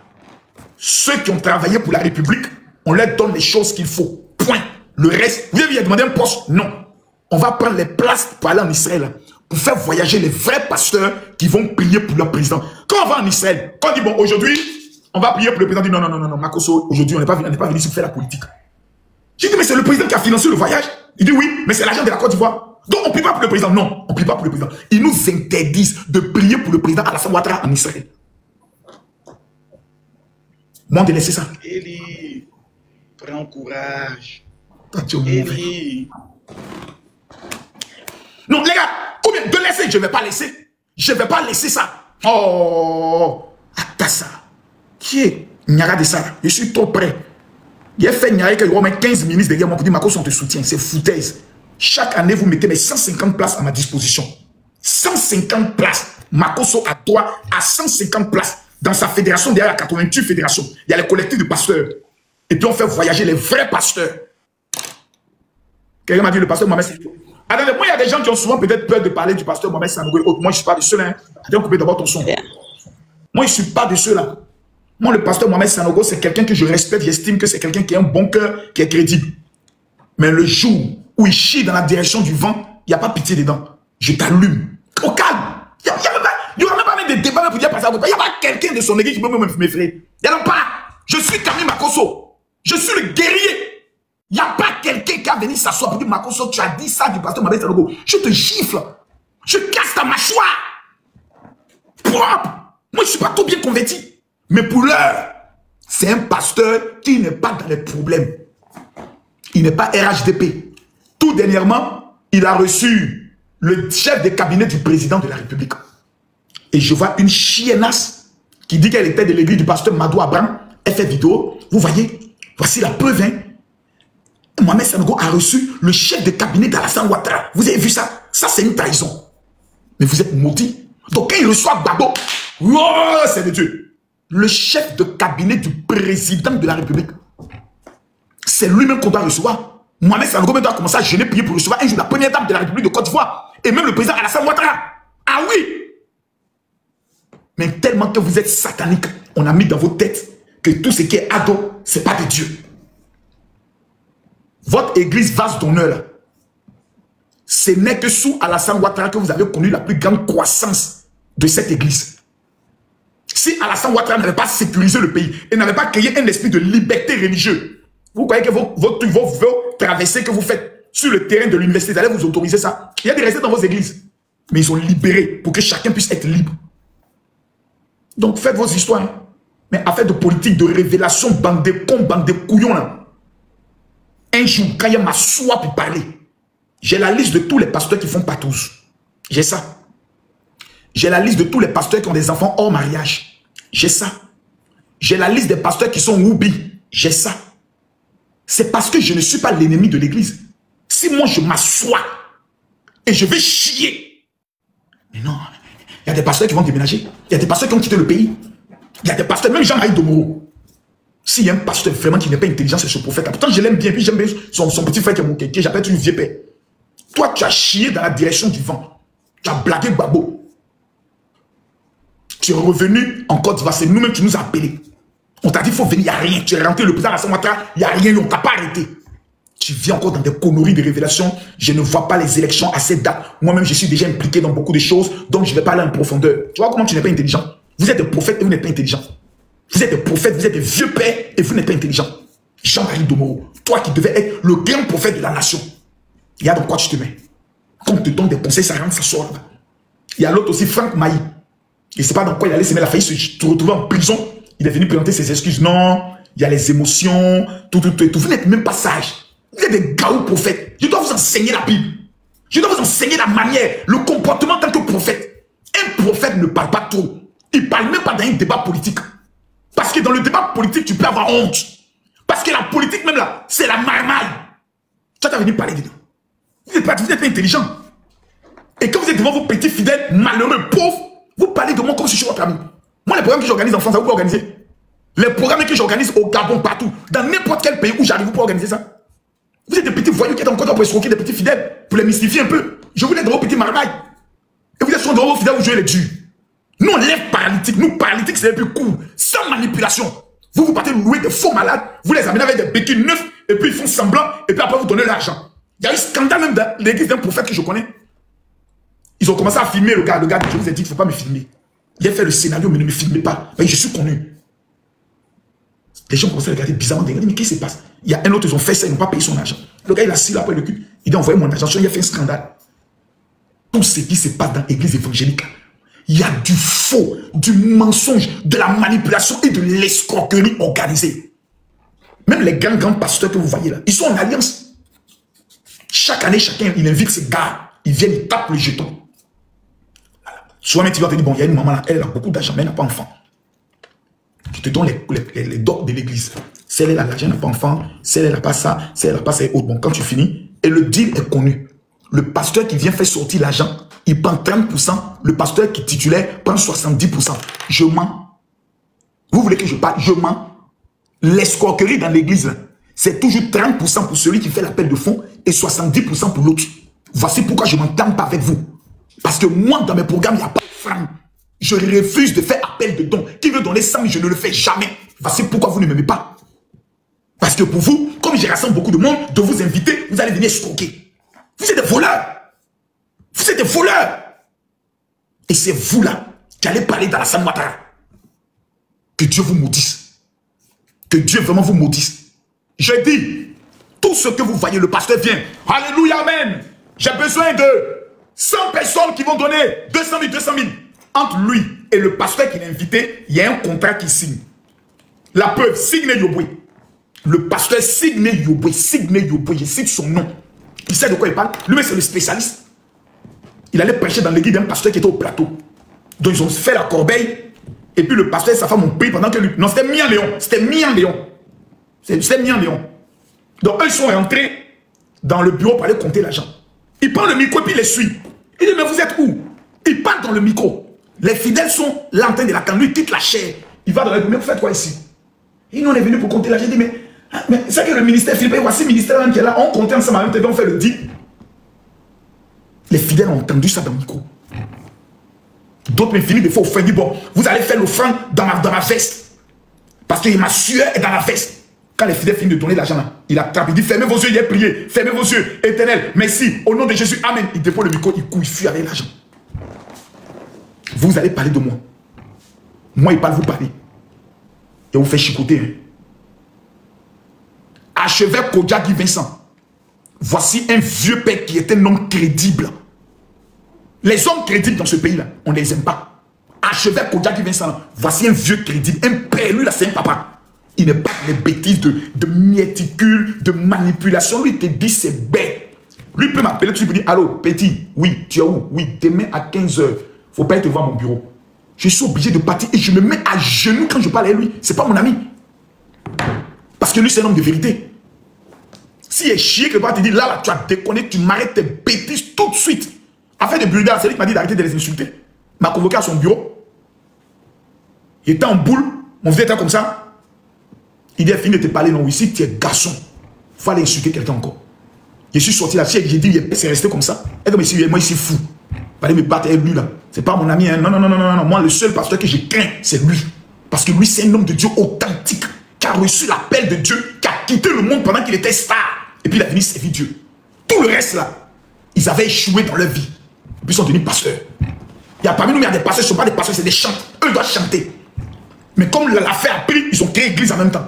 Ceux qui ont travaillé pour la République, on leur donne les choses qu'il faut. Point. Le reste, vous avez demandé un poste? Non. On va prendre les places pour aller en Israël, pour faire voyager les vrais pasteurs qui vont prier pour leur président. Quand on va en Israël, quand on dit, bon, aujourd'hui, on va prier pour le président, on dit, non, Makosso, aujourd'hui, on n'est pas venu ici pour faire la politique. J'ai dit, mais c'est le président qui a financé le voyage. Il dit, oui, mais c'est l'agent de la Côte d'Ivoire. Donc, on ne prie pas pour le président. Non, on ne prie pas pour le président. Ils nous interdisent de prier pour le président Alassane Ouattara en Israël. Moi, de laisser ça. Eli, prends courage. Eli. Non, les gars, combien de laisser? Je ne vais pas laisser. Je ne vais pas laisser ça. Oh, Atassa. Qui est Nyara de ça? Je suis trop près. Il a fait Nyara que je mets 15 ministres derrière moi pour dire Makosso, on te soutient. C'est foutaise. Chaque année, vous mettez mes 150 places à ma disposition. 150 places. Makosso a droit à 150 places. Dans sa fédération, derrière la 88 fédérations, il y a les collectifs de pasteurs. Et puis on fait voyager les vrais pasteurs. Quelqu'un m'a dit le pasteur Mohamed Sanogo. Attendez, moi il y a des gens qui ont souvent peut-être peur de parler du pasteur Mohamed Sanogo. Moi je ne suis pas de ceux-là. Attends, coupez d'abord ton son. Moi je ne suis pas de ceux-là. Moi le pasteur Mohamed Sanogo, c'est quelqu'un que je respecte, j'estime que c'est quelqu'un qui a un bon cœur, qui est crédible. Mais le jour où il chie dans la direction du vent, il n'y a pas pitié dedans. Je t'allume. Au calme. Il n'y aura même pas des débats pour dire par ça. Il n'y a pas quelqu'un de son église qui peut m'effrayer. Il n'y en a pas. Je suis Camille Makosso. Je suis le guerrier. Il n'y a pas quelqu'un qui a venu s'asseoir pour dire Makosso, tu as dit ça du pasteur Mohamed Sanogo. Je te gifle. Je casse ta mâchoire. Propre. Moi, je ne suis pas tout bien converti. Mais pour l'heure, c'est un pasteur qui n'est pas dans les problèmes. Il n'est pas RHDP. Tout dernièrement, il a reçu le chef de cabinet du président de la République. Et je vois une chiennasse qui dit qu'elle était de l'église du pasteur Madou Abraham. Elle fait vidéo. Vous voyez, voici la preuve. Hein? Mohamed Sanogo a reçu le chef de cabinet d'Alassane Ouattara. Vous avez vu ça? Ça, c'est une trahison. Mais vous êtes maudits. Donc, quand il reçoit Babo, oh, c'est de Dieu. Le chef de cabinet du président de la République, c'est lui-même qu'on doit recevoir. Mohamed Sanogo doit commencer à gêner, prier pour recevoir un jour la première dame de la République de Côte d'Ivoire. Et même le président Alassane Ouattara. Ah oui! Mais tellement que vous êtes satanique, on a mis dans vos têtes que tout ce qui est ado, ce n'est pas de Dieu. Votre église vase d'honneur, là, ce n'est que sous Alassane Ouattara que vous avez connu la plus grande croissance de cette église. Si Alassane Ouattara n'avait pas sécurisé le pays et n'avait pas créé un esprit de liberté religieuse, vous croyez que vos traversées que vous faites sur le terrain de l'université, vous allez vous autoriser ça? Il y a des restés dans vos églises. Mais ils ont libéré pour que chacun puisse être libre. Donc faites vos histoires. Hein. Mais affaire de politique, de révélation, bande de cons, bande de couillons. Là. Un jour, quand il y a ma soie pour parler, j'ai la liste de tous les pasteurs qui font patouze. J'ai ça. J'ai la liste de tous les pasteurs qui ont des enfants hors mariage. J'ai ça. J'ai la liste des pasteurs qui sont woubi. J'ai ça. C'est parce que je ne suis pas l'ennemi de l'église. Si moi je m'assois et je vais chier. Mais non, il y a des pasteurs qui vont déménager. Il y a des pasteurs qui ont quitté le pays. Il y a des pasteurs, même Jean-Marie Domoro. S'il y a un pasteur vraiment qui n'est pas intelligent, c'est ce prophète-là. Pourtant, je l'aime bien, puis j'aime bien son petit frère qui est mon kéké, j'appelle tu le vieux père. Toi, tu as chié dans la direction du vent. Tu as blagué Babo. Tu es revenu en Côte d'Ivoire, c'est nous-mêmes qui nous a appelés. On t'a dit, il faut venir, il n'y a rien. Tu es rentré, le président Alassane Ouattara, il n'y a rien, on ne t'a pas arrêté. Tu viens encore dans des conneries de révélations. Je ne vois pas les élections à cette date. Moi-même, je suis déjà impliqué dans beaucoup de choses, donc je ne vais pas aller en profondeur. Tu vois comment tu n'es pas intelligent? Vous êtes des prophètes et vous n'êtes pas intelligent. Vous êtes des prophètes, vous êtes des vieux pères et vous n'êtes pas intelligent. Jean-Marie Domoro, toi qui devais être le grand prophète de la nation, il y a dans quoi tu te mets? Quand on te donne des conseils, ça rentre, ça sort là-bas. Il y a l'autre aussi, Franck Maï. Il ne sait pas dans quoi il allait se mettre, il a failli se retrouver en prison. Il est venu présenter ses excuses. Non, il y a les émotions, tout. Vous n'êtes même pas sage. Vous êtes des gaous prophètes. Je dois vous enseigner la Bible. Je dois vous enseigner la manière, le comportement en tant que prophète. Un prophète ne parle pas trop. Il ne parle même pas dans un débat politique. Parce que dans le débat politique, tu peux avoir honte. Parce que la politique même là, c'est la marmaille. Tu vas venir parler dedans. Vous n'êtes pas intelligent. Et quand vous êtes devant vos petits fidèles, malheureux, pauvres, vous parlez de moi comme si je suis votre ami. Moi, les programmes que j'organise en France, vous pouvez organiser. Les programmes que j'organise au Gabon, partout, dans n'importe quel pays où j'arrive, vous pouvez organiser ça. Vous êtes des petits voyous qui êtes encore pour escroquer des petits fidèles, pour les mystifier un peu. Je vous laisse dans vos petits marmailles. Et vous êtes sur vos fidèles, vous jouez les durs. Nous, on lève paralytique. Nous, paralytique, c'est un peu court, sans manipulation. Vous partez louer des faux malades, vous les amenez avec des béquilles neufs, et puis ils font semblant, et puis après vous donnez l'argent. Il y a eu scandale même dans l'église d'un prophète que je connais. Ils ont commencé à filmer le gars, je vous ai dit qu'il ne faut pas me filmer. Il a fait le scénario, mais ne me filmez pas. Mais je suis connu. Les gens commencent à regarder bizarrement, mais qu'est-ce qui se passe? Il y a un autre, ils ont fait ça, ils n'ont pas payé son argent. Le gars, il a assis là après le cul. Il a envoyé mon argent, il a fait un scandale. Tout ce qui se passe dans l'église évangélique, il y a du faux, du mensonge, de la manipulation et de l'escroquerie organisée. Même les grands pasteurs que vous voyez là, ils sont en alliance. Chaque année, chacun, il invite ses gars. Ils viennent, ils tapent le jeton. Souvent, tu vas te dire, bon, il y a une maman là, elle a beaucoup d'argent, mais elle n'a pas d'enfant. Tu te donnes les docs de l'église. Celle elle a l'argent, elle n'a pas d'enfant. Celle elle n'a pas ça, celle elle n'a pas ça et autres. Bon, quand tu finis, et le deal est connu. Le pasteur qui vient faire sortir l'argent, il prend 30%. Le pasteur qui titulaire prend 70%. Je mens. Vous voulez que je parle? Je mens. L'escroquerie dans l'église, c'est toujours 30% pour celui qui fait l'appel de fonds et 70% pour l'autre. Voici pourquoi je ne m'entends pas avec vous. Parce que moi, dans mes programmes, il n'y a pas de francs. Je refuse de faire appel de dons. Qui veut donner 100 000, je ne le fais jamais. Voici pourquoi vous ne m'aimez pas. Parce que pour vous, comme j'ai rassemblé beaucoup de monde, de vous inviter, vous allez venir escroquer. Vous êtes des voleurs. Vous êtes des voleurs. Et c'est vous là qui allez parler d'Alassane Ouattara. Que Dieu vous maudisse. Que Dieu vraiment vous maudisse. Je dis, tout ce que vous voyez, le pasteur vient. Alléluia, amen. J'ai besoin de 100 personnes qui vont donner 200 000, 200 000. Entre lui et le pasteur qui l'a invité, il y a un contrat qui signe. La preuve, Signe Yobwe. Le pasteur Signe Yobwe, je cite son nom. Il sait de quoi il parle. Lui, c'est le spécialiste. Il allait prêcher dans l'église d'un pasteur qui était au plateau. Donc, ils ont fait la corbeille. Et puis, le pasteur et sa femme ont pris pendant que lui... Non, c'était Mian Léon. C'était Mian Léon. C'était Mian Léon. Donc, eux, ils sont rentrés dans le bureau pour aller compter l'argent. Il prend le micro et puis il les suit. Il dit, mais vous êtes où? Il part dans le micro. Les fidèles sont là en train de l'attendre. Lui, il quitte la chair. Il va dans le bureau. Mais vous faites quoi ici? Et nous, on est venus pour compter l'argent. Il dit, mais c'est que le ministère Philippe, voici le ministère même qui est là. On comptait ensemble en même temps, on fait le deal. Les fidèles ont entendu ça dans le micro. D'autres, mais Philippe, il faut offrir. Il dit, bon, vous allez faire l'offrande dans ma veste. Parce que ma sueur est dans la veste. Quand les fidèles finissent de donner l'argent là, il attrape, il dit, fermez vos yeux, il a prié. Fermez vos yeux, Éternel, merci, au nom de Jésus, amen. Il dépose le micro, il court, il fuit avec l'argent. Vous allez parler de moi. Moi, il parle, vous parlez. Et vous faites chicoter. Hein. Archevêque Kodjagi Vincent. Voici un vieux père qui est un homme crédible. Les hommes crédibles dans ce pays-là, on ne les aime pas. Archevêque Kodjagi Vincent, voici un vieux crédible, un père, lui là, c'est un papa. Il n'est pas les bêtises de miéticule, de manipulation. Lui, il te dit c'est bête. Lui, il peut m'appeler, tu peux dire, allô, petit, oui, tu es où? Oui, demain à 15 h. Il ne faut pas être devant mon bureau. Je suis obligé de partir et je me mets à genoux quand je parle à lui. Ce n'est pas mon ami. Parce que lui, c'est un homme de vérité. S'il est chier, que tu dis, là, tu as déconné, tu m'arrêtes tes bêtises tout de suite. Afin de brûler, c'est lui qui m'a dit d'arrêter de les insulter. Il m'a convoqué à son bureau. Il était en boule, mon vieux était comme ça. Il dit, fini de te parler, non, ici, tu es garçon. Il faut aller insulter quelqu'un encore. Je suis sorti là, j'ai dit, c'est resté comme ça. Et comme ici, moi, ici, fou. Il fallait me battre avec lui là. C'est pas mon ami, hein. Non, non, non, non, non, non. Moi, le seul pasteur que je crains, c'est lui. Parce que lui, c'est un homme de Dieu authentique, qui a reçu l'appel de Dieu, qui a quitté le monde pendant qu'il était star. Et puis il a venu servir Dieu. Tout le reste là, ils avaient échoué dans leur vie. Et puis ils sont devenus pasteurs. Il y a parmi nous, il y a des pasteurs, ce ne sont pas des pasteurs, c'est des chanteurs. Eux doivent chanter. Mais comme l'affaire a pris, ils ont créé l'église en même temps.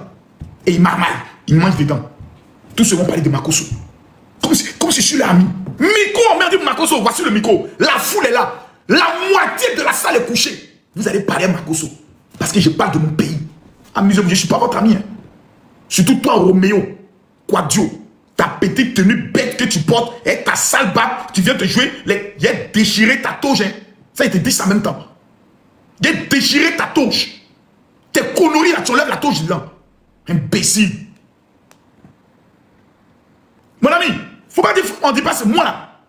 Et ils marmaillent, ils mangent dedans. Tous ceux vont parler de Makosso. Comme si je suis là, ami. Micro, merde, Makosso, voici le micro. La foule est là. La moitié de la salle est couchée. Vous allez parler à Makosso. Parce que je parle de mon pays. Amusez-vous, je ne suis pas votre ami. Hein. Surtout toi, Roméo, Quadio. Ta petite tenue bête que tu portes et ta sale barbe, tu viens te jouer, il a déchiré ta toge. Hein. Ça, il te dit ça en même temps. Il a déchiré ta toge. Tes conneries là, tu enlèves la toge dedans. Imbécile. Mon ami, faut pas dire, on dit pas c'est moi là.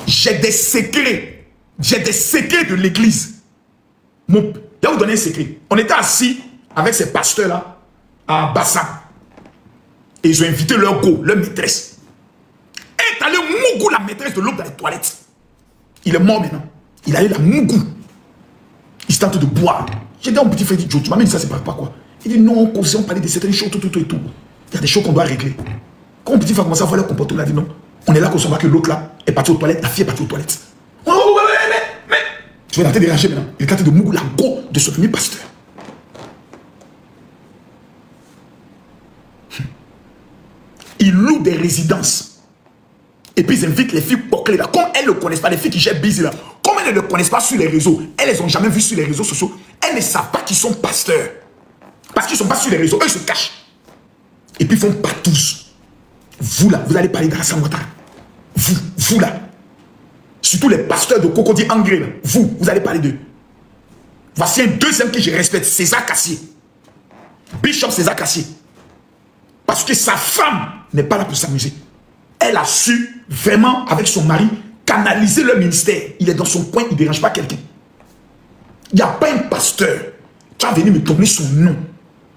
J'ai des secrets. J'ai des secrets de l'église. Je vais vous donner un secret. On était assis avec ces pasteurs là à Bassin. Et ils ont invité leur go, leur maîtresse. Et allé Mougou, la maîtresse de l'autre dans les toilettes. Il est mort maintenant. Il a eu la Mougou. Il s'est en train de boire. J'ai dit à mon petit frère, Joe, tu m'as dit ça, c'est pas quoi. Il dit non, on parlait de certaines choses, tout. Il y a des choses qu'on doit régler. Quand mon petit frère commence à voir leur comportement, il a dit non. On est là qu'on se voit que l'autre là est parti aux toilettes, la fille est partie aux toilettes. Mais. Tu vas la tête déranger maintenant. Il est en train de Mougou, la go de ce premier pasteur. Ils louent des résidences. Et puis ils invitent les filles bouclées là. Comme elles ne le connaissent pas, les filles qui gèrent busy là. Comme elles ne le connaissent pas sur les réseaux, elles ne les ont jamais vues sur les réseaux sociaux. Elles ne savent pas qu'ils sont pasteurs. Parce qu'ils ne sont pas sur les réseaux, eux ils se cachent. Et puis ils font pas tous. Vous là, vous allez parler d'Alassane Ouattara. Vous là. Surtout les pasteurs de Cocody Angré là. Vous allez parler d'eux. Voici un deuxième que je respecte, César Cassier. Bishop César Cassier. Parce que sa femme n'est pas là pour s'amuser. Elle a su vraiment, avec son mari, canaliser le ministère. Il est dans son coin, il ne dérange pas quelqu'un. Il n'y a pas un pasteur qui va venir me donner son nom.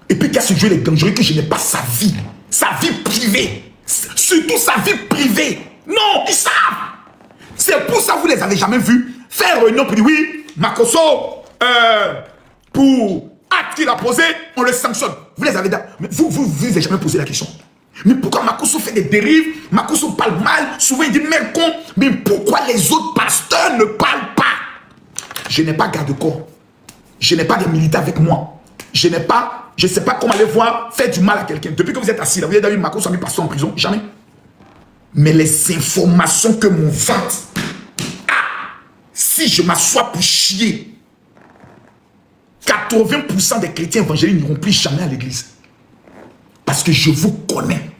Et puis qui a ce jeu, il est dangereux, que je n'ai pas sa vie. Sa vie privée. Surtout sa vie privée. Non, ils savent. C'est pour ça que vous ne les avez jamais vus faire réunion pour dire oui, Makosso, pour acte qu'il a posé, on le sanctionne. Vous les avez mais vous n'avez jamais posé la question. Mais pourquoi Makosso fait des dérives? Makosso parle mal, souvent il dit merde con. Mais pourquoi les autres pasteurs ne parlent pas? Je n'ai pas garde-corps. Je n'ai pas de militaires avec moi. Je ne sais pas comment aller voir faire du mal à quelqu'un. Depuis que vous êtes assis là, vous avez vu Makosso a mis pasteur en prison? Jamais. Mais les informations que mon ventre a, si je m'assois pour chier, 80% des chrétiens évangéliques n'iront plus jamais à l'église. Parce que je vous connais.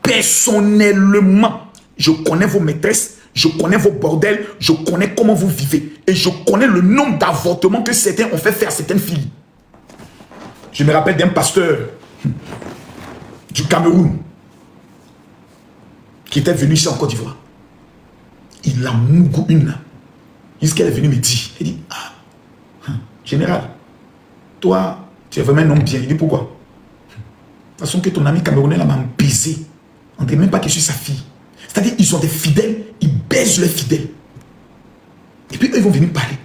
Personnellement, je connais vos maîtresses, je connais vos bordels, je connais comment vous vivez. Et je connais le nombre d'avortements que certains ont fait faire à certaines filles. Je me rappelle d'un pasteur du Cameroun qui était venu ici en Côte d'Ivoire. Il a mougou une là. Jusqu'elle est venue me dire, elle dit, général, toi, tu es vraiment un homme bien. Il dit, pourquoi? De toute façon que ton ami camerounais là m'a baisé. On ne dirait même pas que je suis sa fille. C'est-à-dire, ils ont des fidèles, ils baisent leurs fidèles. Et puis, eux, ils vont venir parler.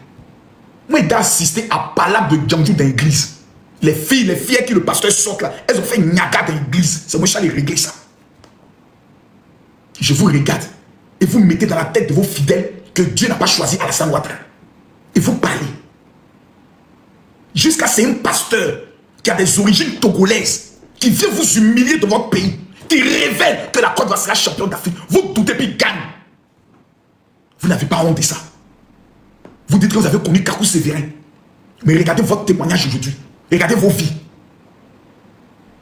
Moi, j'ai assisté à Palab de Djamdjou dans l'église. Les filles qui le pasteur sortent là, elles ont fait une nyaga dans l'église. C'est moi qui allais régler ça. Je vous regarde. Et vous mettez dans la tête de vos fidèles que Dieu n'a pas choisi Alassane Ouattara. Et vous parlez. Jusqu'à c'est un pasteur qui a des origines togolaises, qui vient vous humilier dans votre pays, qui révèle que la Côte d'Ivoire sera champion d'Afrique. Vous doutez puis gagne. Vous n'avez pas honte de ça. Vous dites que vous avez connu Kakou Sévérin. Mais regardez votre témoignage aujourd'hui. Regardez vos vies.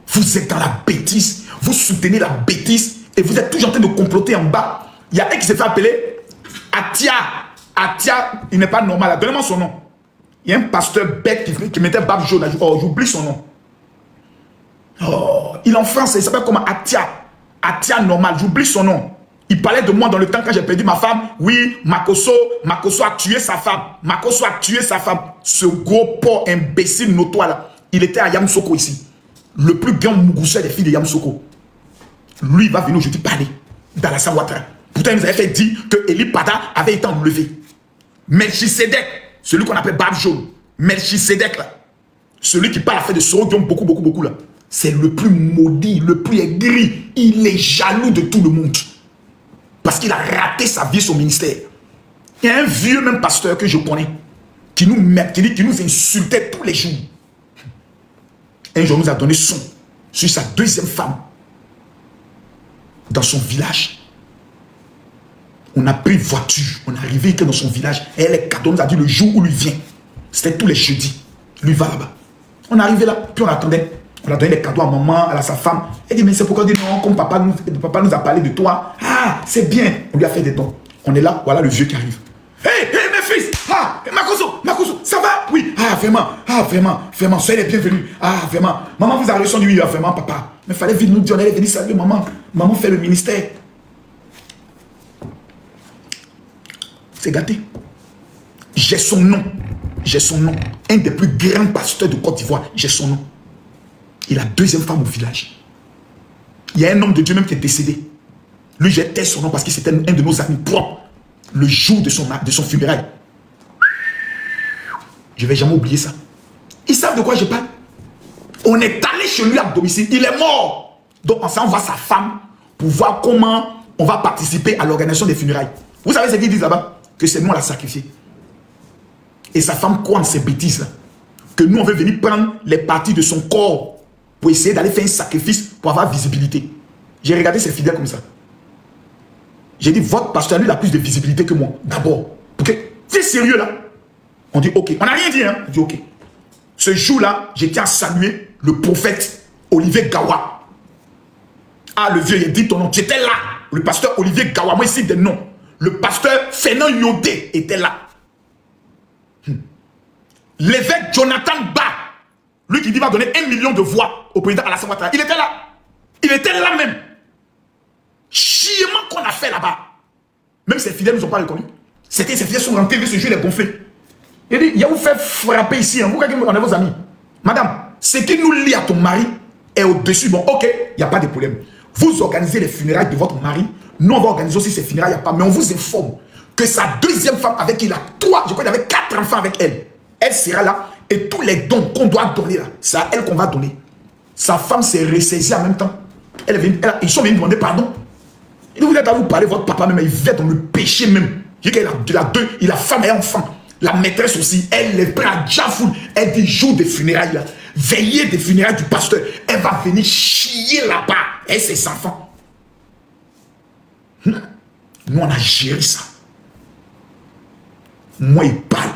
Vous êtes dans la bêtise. Vous soutenez la bêtise. Et vous êtes toujours en train de comploter en bas. Il y a un qui s'est fait appeler Atia. Atia, il n'est pas normal. Donnez-moi son nom. Il y a un pasteur bête qui mettait barbe jaune. Oh, j'oublie son nom. Oh, il est en France, il s'appelle comment? Atia. Atia normal, j'oublie son nom. Il parlait de moi dans le temps quand j'ai perdu ma femme. Oui, Makoso a tué sa femme. Makoso a tué sa femme. Ce gros porc imbécile notoire là, il était à Yamoussoukro ici. Le plus grand mougousseur des filles de Yamoussoukro. Lui, il va venir aujourd'hui parler d'Alassane Ouattara. Pourtant, il nous avait fait dire que Eli Pada avait été enlevé. Melchisedek, celui qu'on appelle Barbe Jaune. Melchisedek là, celui qui parle à fait de Sorogion beaucoup là. C'est le plus maudit, le plus aigri. Il est jaloux de tout le monde. Parce qu'il a raté sa vie, son ministère. Il y a un vieux même pasteur que je connais qui nous insultait tous les jours. Un jour, il nous a donné son sur sa deuxième femme dans son village. On a pris voiture, on est arrivé dans son village et elle est cadeau, nous a dit le jour où lui vient. C'était tous les jeudis. Lui va là-bas. On est arrivé là, puis on attendait. On a donné les cadeaux à maman, à sa femme. Elle dit, mais c'est pourquoi on dit non, comme papa nous a parlé de toi. Ah, c'est bien. On lui a fait des dons. On est là, voilà le vieux qui arrive. Hey, mes fils. Ah, Makoso, ça va? Oui. Ah, vraiment, soyez les bienvenus. Ah, vraiment. Maman vous a reçu, oui, vraiment, papa. Mais il fallait venir nous dire, on allait venir saluer maman. Maman fait le ministère. C'est gâté. J'ai son nom. Un des plus grands pasteurs de Côte d'Ivoire. J'ai son nom. Il a deuxième femme au village. Il y a un homme de Dieu même qui est décédé. Lui, j'étais son nom parce que c'était un de nos amis propres. Le jour de son funérail. Je ne vais jamais oublier ça. Ils savent de quoi je parle. On est allé chez lui à domicile. Il est mort. Donc on s'en va sa femme pour voir comment on va participer à l'organisation des funérailles. Vous savez ce qu'ils disent là-bas? Que c'est nous on l'a sacrifié. Et sa femme croit en ces bêtises-là. Que nous on veut venir prendre les parties de son corps pour essayer d'aller faire un sacrifice pour avoir visibilité. J'ai regardé ses fidèles comme ça. J'ai dit, votre pasteur, lui, il a plus de visibilité que moi. D'abord. Ok. C'est sérieux là. On dit, ok. On n'a rien dit, hein. On dit, ok. Ce jour-là, j'ai tiens à saluer le prophète Olivier Gawa. Ah, le vieux, il a dit ton nom. J'étais là. Le pasteur Olivier Gawa. Moi, ici, des noms. Le pasteur Fernand Yodé était là. L'évêque Jonathan Ba. Lui qui dit va donner 1 million de voix au président Alassane Ouattara. Il était là. Il était là même. Chiement qu'on a fait là-bas. Même ses fidèles ne nous ont pas reconnus. C'était ses fidèles sont rentrés, ce jeu il est gonflé. Il dit, il y a vous fait frapper ici. Hein. Vous regardez, on est vos amis. Madame, ce qui nous lie à ton mari est au-dessus. Bon, ok, il n'y a pas de problème. Vous organisez les funérailles de votre mari. Nous, on va organiser aussi ses funérailles. Il n'y a pas. Mais on vous informe que sa deuxième femme avec qui il a 3, je crois qu'il avait 4 enfants avec elle. Elle sera là. Et tous les dons qu'on doit donner là, c'est à elle qu'on va donner. Sa femme s'est ressaisie en même temps. Ils sont venus demander pardon. Il vous êtes à vous parler, votre papa même, il vit dans le péché même. Il a femme et enfant. La maîtresse aussi, elle est prête à Jafoul. Elle dit jour des funérailles là. Veillée des funérailles du pasteur. Elle va venir chier là-bas. Et ses enfants. Nous, on a géré ça. Moi, il parle.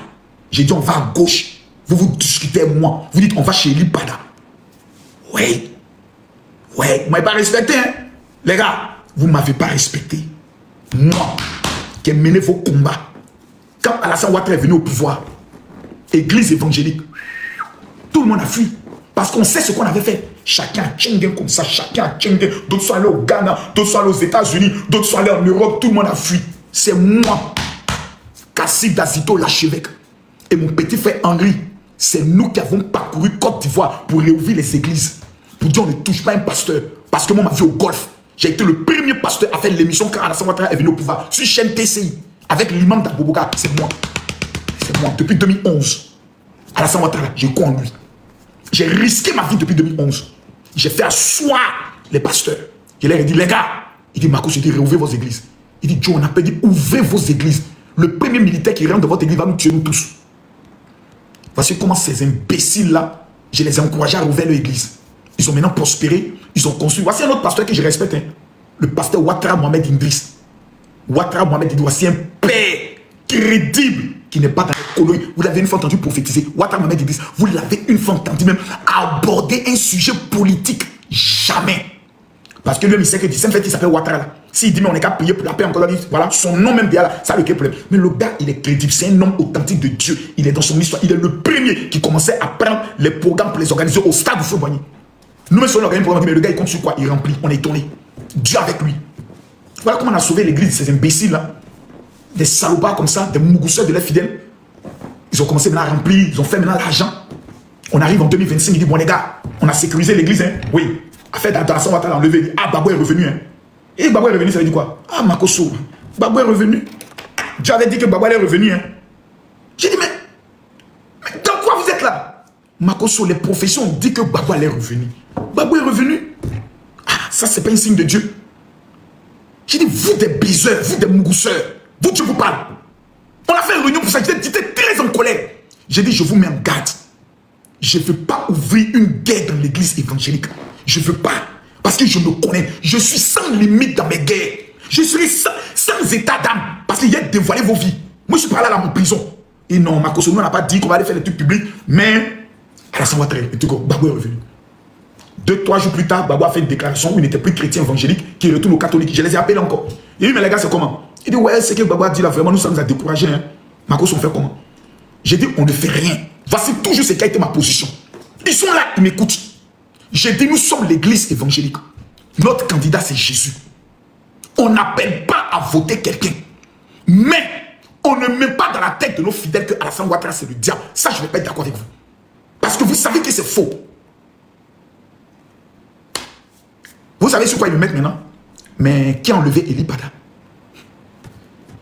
J'ai dit, on va à gauche. Vous discutez avec moi. Vous dites, on va chez Eli Pada. Oui. Oui. Vous ne m'avez pas respecté, hein. Les gars, vous ne m'avez pas respecté. Moi, qui ai mené vos combats. Quand Alassane Ouattara est venu au pouvoir, église évangélique, tout le monde a fui. Parce qu'on sait ce qu'on avait fait. Chacun a tchengué comme ça, chacun a tchengué. D'autres sont allés au Ghana, d'autres sont allés aux États-Unis, d'autres sont allés en Europe, tout le monde a fui. C'est moi, Kassim Dazito, l'archevêque, et mon petit frère Henri. C'est nous qui avons parcouru Côte d'Ivoire pour réouvrir les églises. Pour dire on ne touche pas un pasteur. Parce que moi, ma vie au golf, j'ai été le premier pasteur à faire l'émission quand Alassane Ouattara est venu au pouvoir. Sur chaîne TCI, avec l'imam d'Aboboka, c'est moi. C'est moi, depuis 2011. Alassane Ouattara, j'ai quoi en lui. J'ai risqué ma vie depuis 2011. J'ai fait asseoir les pasteurs. Je leur ai dit, les gars, il dit, Marcos, j'ai dit, réouvrez vos églises. Il dit, Joe, on a pas dit, ouvrez vos églises. Le premier militaire qui rentre dans votre église va nous tuer, nous tous. Voici comment ces imbéciles-là, je les ai encouragés à rouvrir leur église. Ils ont maintenant prospéré, ils ont construit. Voici un autre pasteur que je respecte, hein. Le pasteur Ouattara Mohamed Idriss. Ouattara Mohamed Idriss, voici un père crédible qui n'est pas dans les colonies. Vous l'avez une fois entendu prophétiser. Ouattara Mohamed Idriss, vous l'avez une fois entendu même aborder un sujet politique. Jamais. Parce que lui, il sait que c'est un fait qu'il s'appelle Ouattara là. S'il dit mais on n'est qu'à payer pour la paix encore, voilà, son nom même derrière là, ça a le problème. Mais le gars, il est crédible, c'est un homme authentique de Dieu. Il est dans son histoire. Il est le premier qui commençait à prendre les programmes pour les organiser au stade du Fouboigny. Nous, mais si on organise un programme, mais le gars, il compte sur quoi? Il remplit. On est étonné. Dieu avec lui. Voilà comment on a sauvé l'église de ces imbéciles-là. Des salopards comme ça, des mougousseurs de leurs fidèles. Ils ont commencé maintenant à remplir, ils ont fait maintenant l'argent. On arrive en 2025, il dit, bon les gars, on a sécurisé l'église, hein. Oui. Affaire d'adoration, on va l'enlever. Ah, Babo est revenu, hein. Et Babo est revenu, ça veut dire quoi? Ah, Makosso, Babo est revenu. Dieu avait dit que Babo est revenu, hein. J'ai dit, mais dans quoi vous êtes là? Makosso, les professions ont dit que Babo est revenu. Babo est revenu. Ah, ça, c'est pas un signe de Dieu. J'ai dit, vous des baiseurs, vous des mougousseurs, vous, Dieu vous parle. On a fait une réunion pour ça, j'étais très en colère. J'ai dit, je vous mets en garde. Je ne veux pas ouvrir une guerre dans l'église évangélique. Je ne veux pas. Parce que je me connais. Je suis sans limite dans mes guerres. Je serai sans état d'âme. Parce qu'il y a dévoilé vos vies. Moi, je suis pas là en prison. Et non, Makosso, nous, on n'a pas dit qu'on va aller faire des trucs publics. Mais, à la Saint-Ouattara, Babo est revenu. 2-3 jours plus tard, Babo a fait une déclaration où il n'était plus chrétien évangélique, qui retourne aux catholiques. Je les ai appelés encore. Il dit, mais les gars, c'est comment? Il dit, ouais, c'est que Babo a dit là, vraiment, nous, ça nous a découragés. Hein. Makosso, on fait comment? J'ai dit, on ne fait rien. Voici toujours ce qui a été ma position. Ils sont là, ils m'écoutent. J'ai dit, nous sommes l'église évangélique. Notre candidat, c'est Jésus. On n'appelle pas à voter quelqu'un. Mais, on ne met pas dans la tête de nos fidèles que Alassane Ouattara, c'est le diable. Ça, je ne vais pas être d'accord avec vous. Parce que vous savez que c'est faux. Vous savez sur quoi ils me mettent maintenant? Mais qui a enlevé Eli Pada?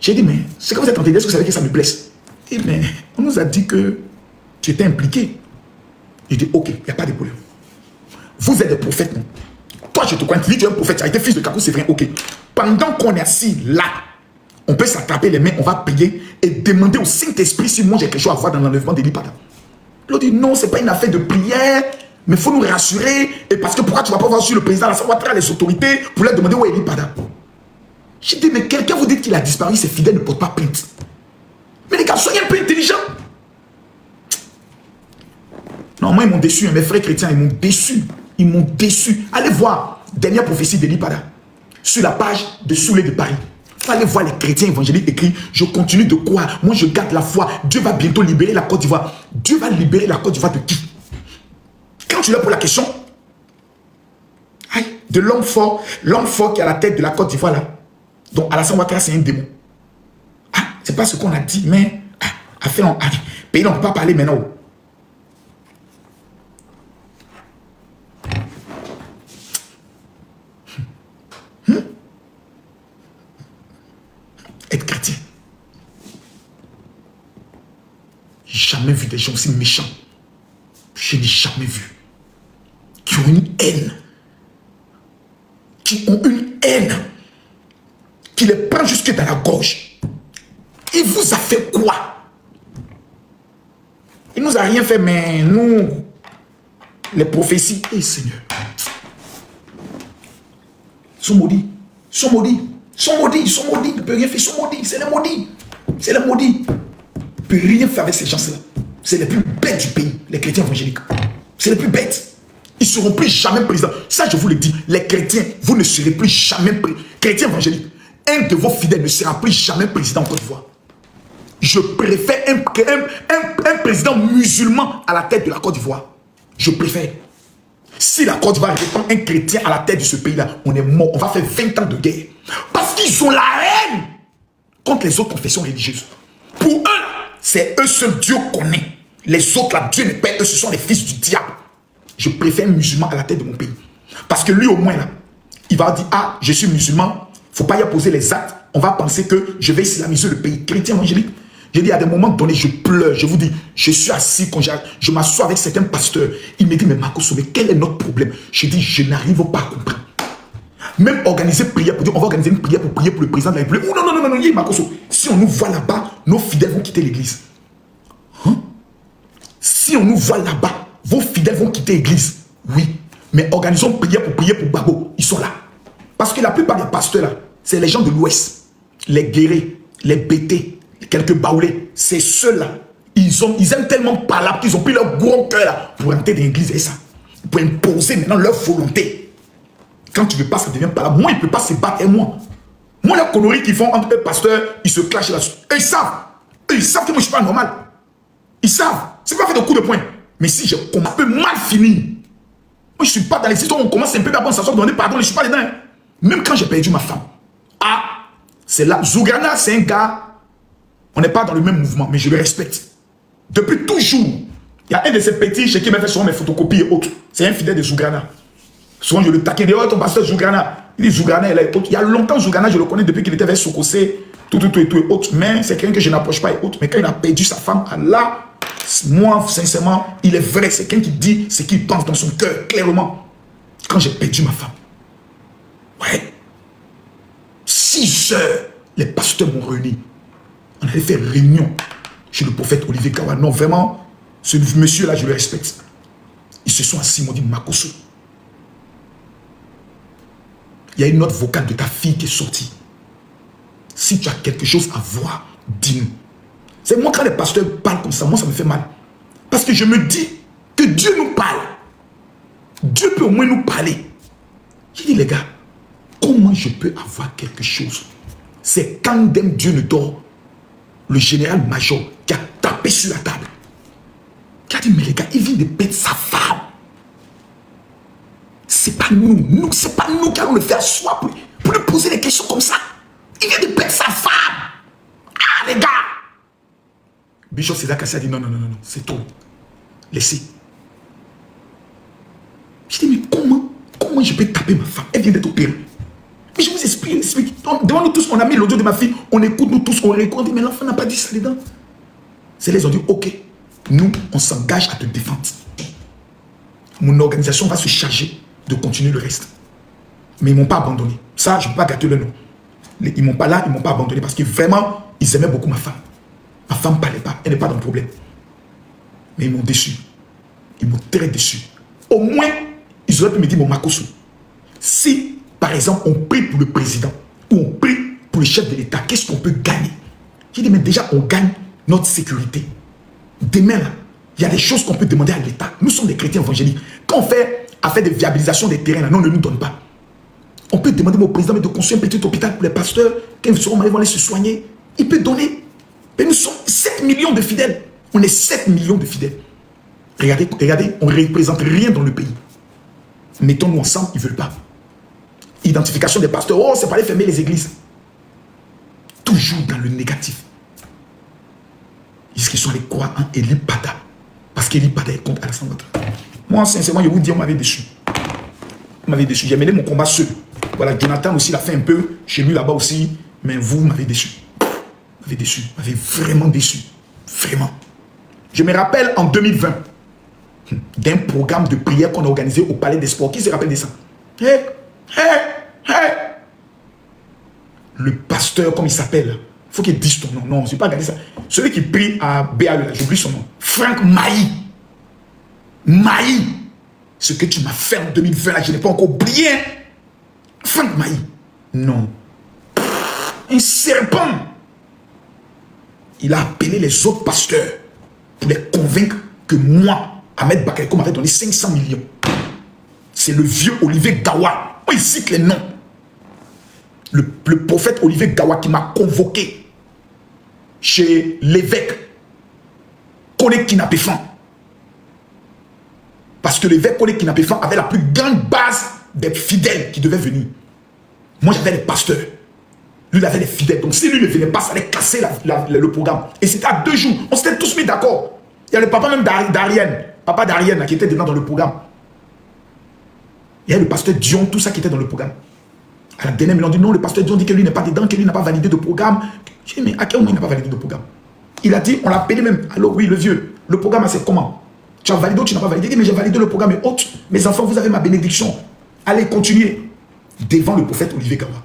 J'ai dit, mais c'est que vous êtes en train de dire, est-ce que vous savez que ça me blesse? Et mais on nous a dit que tu étais impliqué. J'ai dit, ok, il n'y a pas de problème. Vous êtes des prophètes, non? Toi, je te connais, tu dis, tu es un prophète, tu as été fils de Kakou, c'est vrai, ok. Pendant qu'on est assis là, on peut s'attraper les mains, on va prier et demander au Saint-Esprit si moi j'ai quelque chose à voir dans l'enlèvement d'Eli Pada. L'autre dit, non, ce n'est pas une affaire de prière, mais il faut nous rassurer. Et parce que pourquoi tu ne vas pas voir sur le président, la Ouattara, les autorités, pour leur demander où est Eli Pada? J'ai dit, mais quelqu'un vous dit qu'il a disparu, ses fidèles ne portent pas plainte. Mais les gars, soyez un peu intelligents. Non, moi, ils m'ont déçu. Hein. Mes frères chrétiens, ils m'ont déçu. Ils m'ont déçu. Allez voir, dernière prophétie d'Eli Pada, sur la page de Soulé de Paris. Allez voir les chrétiens évangéliques écrits. Je continue de croire. Moi, je garde la foi. Dieu va bientôt libérer la Côte d'Ivoire. Dieu va libérer la Côte d'Ivoire de qui? Quand tu l'as pour la question, aïe, de l'homme fort qui est à la tête de la Côte d'Ivoire là. Donc, Alassane Ouattara, c'est un démon. Ah, c'est pas ce qu'on a dit, mais pays, on ne peut pas parler maintenant. Être chrétien. J'ai jamais vu des gens aussi méchants. Je n'ai jamais vu. Qui ont une haine. Qui ont une haine. Qui les prend jusque dans la gorge. Il vous a fait quoi? Il nous a rien fait, mais nous, les prophéties, Seigneur, sont maudits. Ils sont maudits. Ils sont maudits. Ils sont maudits. Ils ne peuvent rien faire. Ils sont maudits. C'est les maudits. C'est les maudits. Ils ne peuvent rien faire avec ces gens-là. C'est les plus bêtes du pays, les chrétiens évangéliques. C'est les plus bêtes. Ils ne seront plus jamais présidents. Ça, je vous le dis. Les chrétiens, vous ne serez plus jamais chrétiens évangéliques. Un de vos fidèles ne sera plus jamais président en Côte d'Ivoire. Je préfère un président musulman à la tête de la Côte d'Ivoire. Je préfère. Si la Côte d'Ivoire répand un chrétien à la tête de ce pays-là, on est mort. On va faire 20 ans de guerre. Parce qu'ils ont la haine contre les autres confessions religieuses. Pour eux, c'est eux seuls Dieu connaît. Les autres, là, Dieu n'est pas eux, ce sont les fils du diable. Je préfère un musulman à la tête de mon pays. Parce que lui, au moins, là, il va dire, ah, je suis musulman, il ne faut pas y apposer les actes. On va penser que je vais islamiser le pays. Chrétien évangélique. Je dis, à des moments donnés, je pleure. Je vous dis, je suis assis, quand je m'assois avec certains pasteurs. Il me dit, mais Makosso, mais quel est notre problème? Je dis, je n'arrive pas à comprendre. Même organiser prière pour dire, on va organiser une prière pour prier pour le président de la République. Oh non, non, non, non, non, Makosso. Si on nous voit là-bas, nos fidèles vont quitter l'église. Hein? Si on nous voit là-bas, vos fidèles vont quitter l'église. Oui. Mais organisons prière pour prier pour Babo. Ils sont là. Parce que la plupart des pasteurs là, c'est les gens de l'Ouest. Les guérés, les bêtés, quelques baoulés. C'est ceux-là. Ils aiment tellement parler qu'ils ont pris leur gros cœur là pour entrer dans l'église et ça. Pour imposer maintenant leur volonté. Quand tu veux pas, ça devient pas là. Moi, ils ne peuvent pas se battre et moi. Moi, les conneries qu'ils font entre eux pasteurs, ils se clashent là-dessus. Et ils savent. Et ils savent que moi, je ne suis pas normal. Ils savent. C'est pas fait de coup de poing. Mais si je peux mal finir. Moi, je ne suis pas dans les histoires où on commence un peu d'abord, ça sort demander pardon, je ne suis pas dedans. Hein. Même quand j'ai perdu ma femme. C'est là. Zougana, c'est un gars, on n'est pas dans le même mouvement, mais je le respecte. Depuis toujours, il y a un de ces petits chez qui m'a fait souvent mes photocopies et autres. C'est un fidèle de Zougana. Souvent, je le taquine. Oh, ton pasteur Zougana. Il dit Zougana, il y a longtemps, Zougana, je le connais depuis qu'il était vers Sokosé, tout et autres. Mais c'est quelqu'un que je n'approche pas et autres. Mais quand il a perdu sa femme, là, moi, sincèrement, il est vrai. C'est quelqu'un qui dit ce qu'il pense dans son cœur, clairement. Quand j'ai perdu ma femme, ouais, 6 heures, les pasteurs m'ont réuni. On avait fait réunion chez le prophète Olivier Kawa. Non, vraiment, ce monsieur-là, je le respecte. Ils se sont assis, ils m'ont dit, Makoso, il y a une note vocale de ta fille qui est sortie. Si tu as quelque chose à voir, dis-nous. C'est moi, quand les pasteurs parlent comme ça, moi, ça me fait mal. Parce que je me dis que Dieu nous parle. Dieu peut au moins nous parler. J'ai dit, les gars, comment je peux avoir quelque chose? C'est quand même Dieu ne dort, le général-major qui a tapé sur la table, qui a dit, mais les gars, il vient de perdre sa femme. C'est pas nous, c'est pas nous qui allons le faire asseoir pour lui poser des questions comme ça. Il vient de perdre sa femme. Ah, les gars. Bishop César Kassi a dit, non, c'est trop. Laissez. Je dis, mais comment je peux taper ma femme? Elle vient d'être opérée. Mais je vous explique. Devant nous tous, on a mis l'audio de ma fille, on écoute, nous tous, on réécoute, on dit, mais l'enfant n'a pas dit ça dedans. C'est là, ils ont dit, ok, nous, on s'engage à te défendre. Mon organisation va se charger de continuer le reste. Mais ils ne m'ont pas abandonné. Ça, je ne peux pas gâter le nom. Ils ne m'ont pas là, ils ne m'ont pas abandonné parce que vraiment, ils aimaient beaucoup ma femme. Ma femme ne parlait pas, elle n'est pas dans le problème. Mais ils m'ont déçu. Ils m'ont très déçu. Au moins, ils auraient pu me dire, mon Makoso, si, par exemple, on prie pour le président ou on prie pour le chef de l'État, qu'est-ce qu'on peut gagner? J'ai dit, mais déjà, on gagne notre sécurité. Demain, là, il y a des choses qu'on peut demander à l'État. Nous sommes des chrétiens évangéliques. Quand on fait affaire de viabilisation des terrains, là, non, on ne nous donne pas. On peut demander au président de construire un petit hôpital pour les pasteurs. Quand ils seront malades, ils vont aller se soigner. Il peut donner. Mais nous sommes 7 millions de fidèles. On est 7 millions de fidèles. Regardez, on ne représente rien dans le pays. Mettons-nous ensemble, ils ne veulent pas. Identification des pasteurs. Oh, c'est pas aller fermer les églises. Toujours dans le négatif. Ils sont allés croire en Eli Pada. Parce qu'Eli Pada est contre Alassane Ouattara. Moi, sincèrement, je vous dis, on m'avait déçu. On m'avait déçu. J'ai mené mon combat seul. Voilà, Jonathan aussi l'a fait un peu. Chez lui là-bas aussi. Mais vous m'avez déçu. Vous m'avez déçu. Vous m'avez vraiment déçu. Vraiment. Je me rappelle en 2020 d'un programme de prière qu'on a organisé au Palais des Sports. Qui se rappelle de ça? Le pasteur, comme il s'appelle, il faut qu'il dise ton nom. Non, je ne sais pas regarder ça. Celui qui prie à BAE, j'oublie son nom. Franck Maï. Maï. Ce que tu m'as fait en 2020, là, je n'ai pas encore oublié. Franck Maï. Non. Un serpent. Il a appelé les autres pasteurs pour les convaincre que moi, Ahmed Bakayoko m'avait donné 500 millions. C'est le vieux Olivier Gawa. Il cite les noms. Le prophète Olivier Gawa qui m'a convoqué chez l'évêque Kone Kinapéfan. Parce que l'évêque Kone Kinapéfan avait la plus grande base des fidèles qui devaient venir. Moi, j'avais les pasteurs. Lui, il avait les fidèles. Donc, si lui ne venait pas, ça allait casser le programme. Et c'était à 2 jours. On s'était tous mis d'accord. Il y a le papa même d'Arienne. Papa d'Arienne qui était dedans dans le programme. Il y a le pasteur Dion, tout ça qui était dans le programme. À la dernière, ils ont dit non, le pasteur Dion dit que lui n'est pas dedans, que lui n'a pas validé de programme. J'ai dit, mais à quel moment il n'a pas validé de programme? Il a dit, on l'a appelé même. Alors oui, le vieux, le programme, c'est comment? Tu as validé ou tu n'as pas validé? Il dit, mais j'ai validé le programme. Et autres, mes enfants, vous avez ma bénédiction. Allez, continuez. Devant le prophète Olivier Kawa.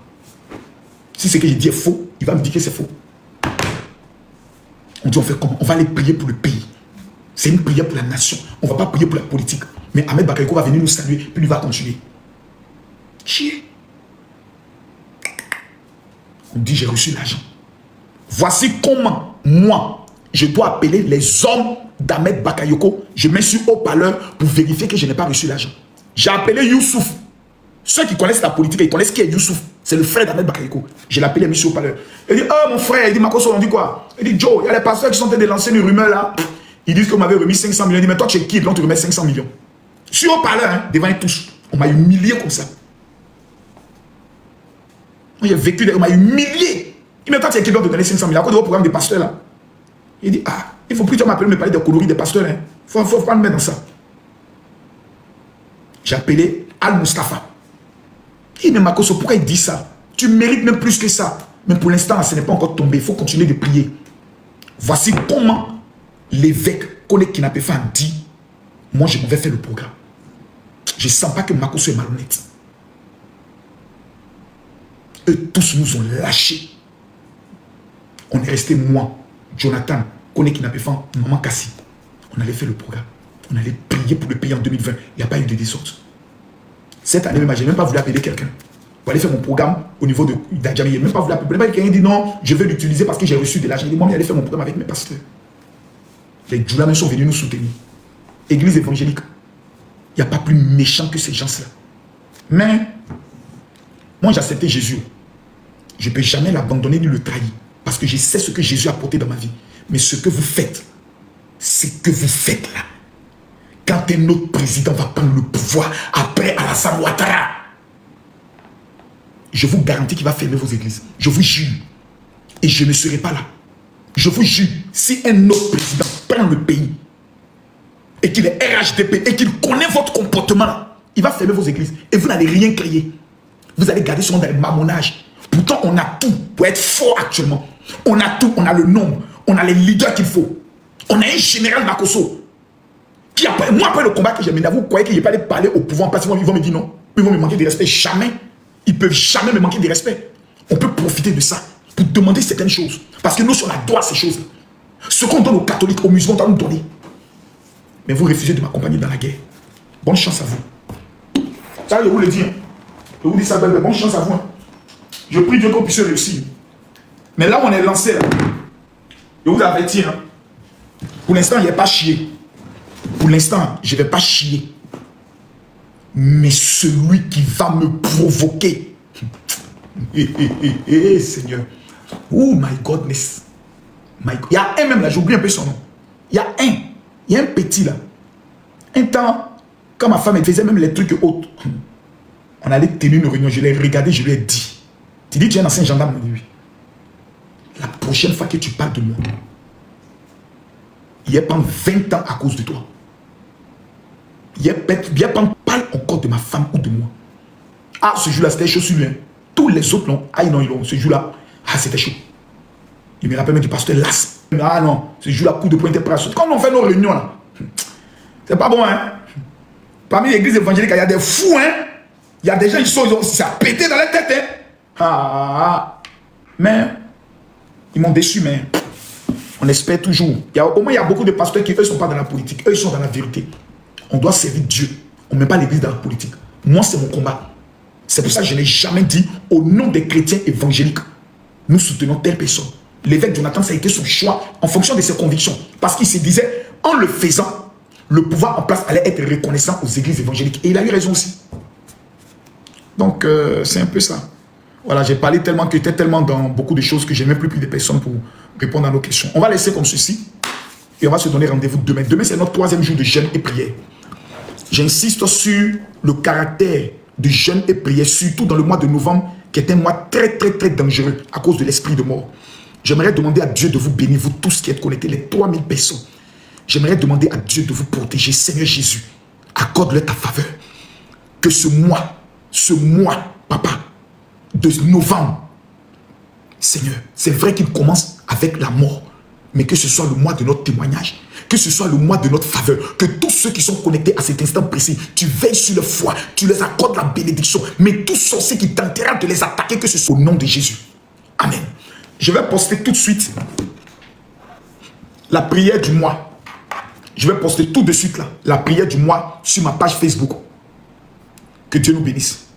Si ce que j'ai dit est faux, il va me dire que c'est faux. On dit, on fait comment? On va aller prier pour le pays. C'est une prière pour la nation. On ne va pas prier pour la politique. Mais Ahmed Bakayoko va venir nous saluer, puis il va continuer. Chier. On dit, j'ai reçu l'argent. Voici comment, moi, je dois appeler les hommes d'Ahmed Bakayoko. Je mets sur haut-parleur pour vérifier que je n'ai pas reçu l'argent. J'ai appelé Youssouf. Ceux qui connaissent la politique, ils connaissent qui est Youssouf. C'est le frère d'Ahmed Bakayoko. Je l'ai appelé mis sur haut-parleur. Il dit, oh mon frère, il dit, Makoso, on dit quoi? Il dit, Joe, il y a les pasteurs qui sont en train de lancer une rumeur là. Ils disent que vous m'avez remis 500 millions. Il dit, mais toi, tu es qui? Donc, tu remets 500 millions. Sur haut-parleur, hein, devant tous. On m'a humilié comme ça. Moi, j'ai vécu, on m'a humilié. Il me dit, toi, tu es qui doit te donner 500 000 à cause de vos programmes de pasteurs là. Il dit, ah, il faut plus que tu m'appelles me parler des coloris des pasteurs. Il ne faut pas me mettre dans ça. J'ai appelé Al-Mustafa. Il me dit, Makoso, pourquoi il dit ça? Tu mérites même plus que ça. Mais pour l'instant, ce n'est pas encore tombé. Il faut continuer de prier. Voici comment l'évêque Kone Kinapefa dit, moi je vais faire le programme. Je ne sens pas que Makoso est malhonnête. Eux tous nous ont lâchés. On est resté, moi, Jonathan, Kone Kinapefa, Maman Kassi. On allait faire le programme. On allait prier pour le pays en 2020. Il n'y a pas eu de descente. Cette année même, je n'ai même pas voulu appeler quelqu'un pour aller faire mon programme au niveau de d'Adjami. Je n'ai même pas voulu appeler quelqu'un qui dit non, je vais l'utiliser parce que j'ai reçu de l'argent. Moi, je vais aller faire mon programme avec mes pasteurs. Les Djoula sont venus nous soutenir. Église évangélique. Il n'y a pas plus méchant que ces gens-là. Mais, moi, j'ai accepté Jésus. Je ne peux jamais l'abandonner ni le trahir. Parce que je sais ce que Jésus a apporté dans ma vie. Mais ce que vous faites, c'est que vous faites là. Quand un autre président va prendre le pouvoir après Alassane Ouattara, je vous garantis qu'il va fermer vos églises. Je vous jure. Et je ne serai pas là. Je vous jure, si un autre président prend le pays et qu'il est RHDP et qu'il connaît votre comportement, il va fermer vos églises. Et vous n'allez rien créer. Vous allez garder son nom dans le marmonnage. Pourtant, on a tout pour être fort actuellement. On a tout, on a le nombre, on a les leaders qu'il faut. On a un général Makoso. Qui après, moi, après le combat que j'ai mené, vous croyez que je vais pas aller parler au pouvoir parce qu'ils vont me dire non. Ils vont me manquer de respect. Jamais. Ils ne peuvent jamais me manquer de respect. On peut profiter de ça pour demander certaines choses. Parce que nous, on a droit à ces choses. Ce qu'on donne aux catholiques, aux musulmans, on doit nous donner. Mais vous refusez de m'accompagner dans la guerre. Bonne chance à vous. Ça, je vous le dis. Je vous dis ça, belle, bonne chance à vous. Je prie Dieu qu'on puisse réussir. Mais là où on est lancé, là, je vous avertis. Pour l'instant, il n'y a pas chier. Pour l'instant, je ne vais pas chier. Mais celui qui va me provoquer. Seigneur. Oh my godness. Il y a un même là, j'oublie un peu son nom. Il y a un. Il y a un petit là. Un temps, quand ma femme elle faisait même les trucs autres, on allait tenir une réunion, je l'ai regardé, je lui ai dit. Tu dis que tu es un ancien gendarme, oui. La prochaine fois que tu parles de moi, il y a pendant 20 ans à cause de toi. Il y a pendant parle encore de ma femme ou de moi. Ah, ce jour-là, c'était chaud sur lui. Hein. Tous les autres, non. Ah, non, ce jour-là, ah, c'était chaud. Il me rappelle même du pasteur Las. Ah non, ce jour-là, coup de poing était prêt à sauter. Quand on fait nos réunions, là, c'est pas bon, hein. Parmi l'église évangélique, il y a des fous, hein. Il y a des gens, ça a pété dans la tête, hein. Ah, mais, ils m'ont déçu, mais on espère toujours. Au moins, il y a beaucoup de pasteurs qui, eux, ne sont pas dans la politique. Eux, ils sont dans la vérité. On doit servir Dieu. On ne met pas l'église dans la politique. Moi, c'est mon combat. C'est pour ça que je n'ai jamais dit, au nom des chrétiens évangéliques, nous soutenons telle personne. L'évêque Jonathan, ça a été son choix en fonction de ses convictions. Parce qu'il se disait, en le faisant, le pouvoir en place allait être reconnaissant aux églises évangéliques. Et il a eu raison aussi. Donc, c'est un peu ça. Voilà, j'ai parlé tellement que j'étais tellement dans beaucoup de choses que je n'ai même plus pris de personnes pour répondre à nos questions. On va laisser comme ceci. Et on va se donner rendez-vous demain. Demain, c'est notre 3e jour de jeûne et prière. J'insiste sur le caractère de jeûne et prière, surtout dans le mois de novembre, qui est un mois très, très, très dangereux à cause de l'esprit de mort. J'aimerais demander à Dieu de vous bénir, vous tous qui êtes connectés, les 3000 personnes. J'aimerais demander à Dieu de vous protéger. Seigneur Jésus, accorde-leur ta faveur. Que ce mois, papa, de novembre, Seigneur, c'est vrai qu'il commence avec la mort, mais que ce soit le mois de notre témoignage, que ce soit le mois de notre faveur, que tous ceux qui sont connectés à cet instant précis, tu veilles sur leur foi, tu les accordes la bénédiction, mais tous sorciers qui tentera de les attaquer, que ce soit au nom de Jésus. Amen. Je vais poster tout de suite la prière du mois. Je vais poster tout de suite là, la prière du mois sur ma page Facebook. Que Dieu nous bénisse.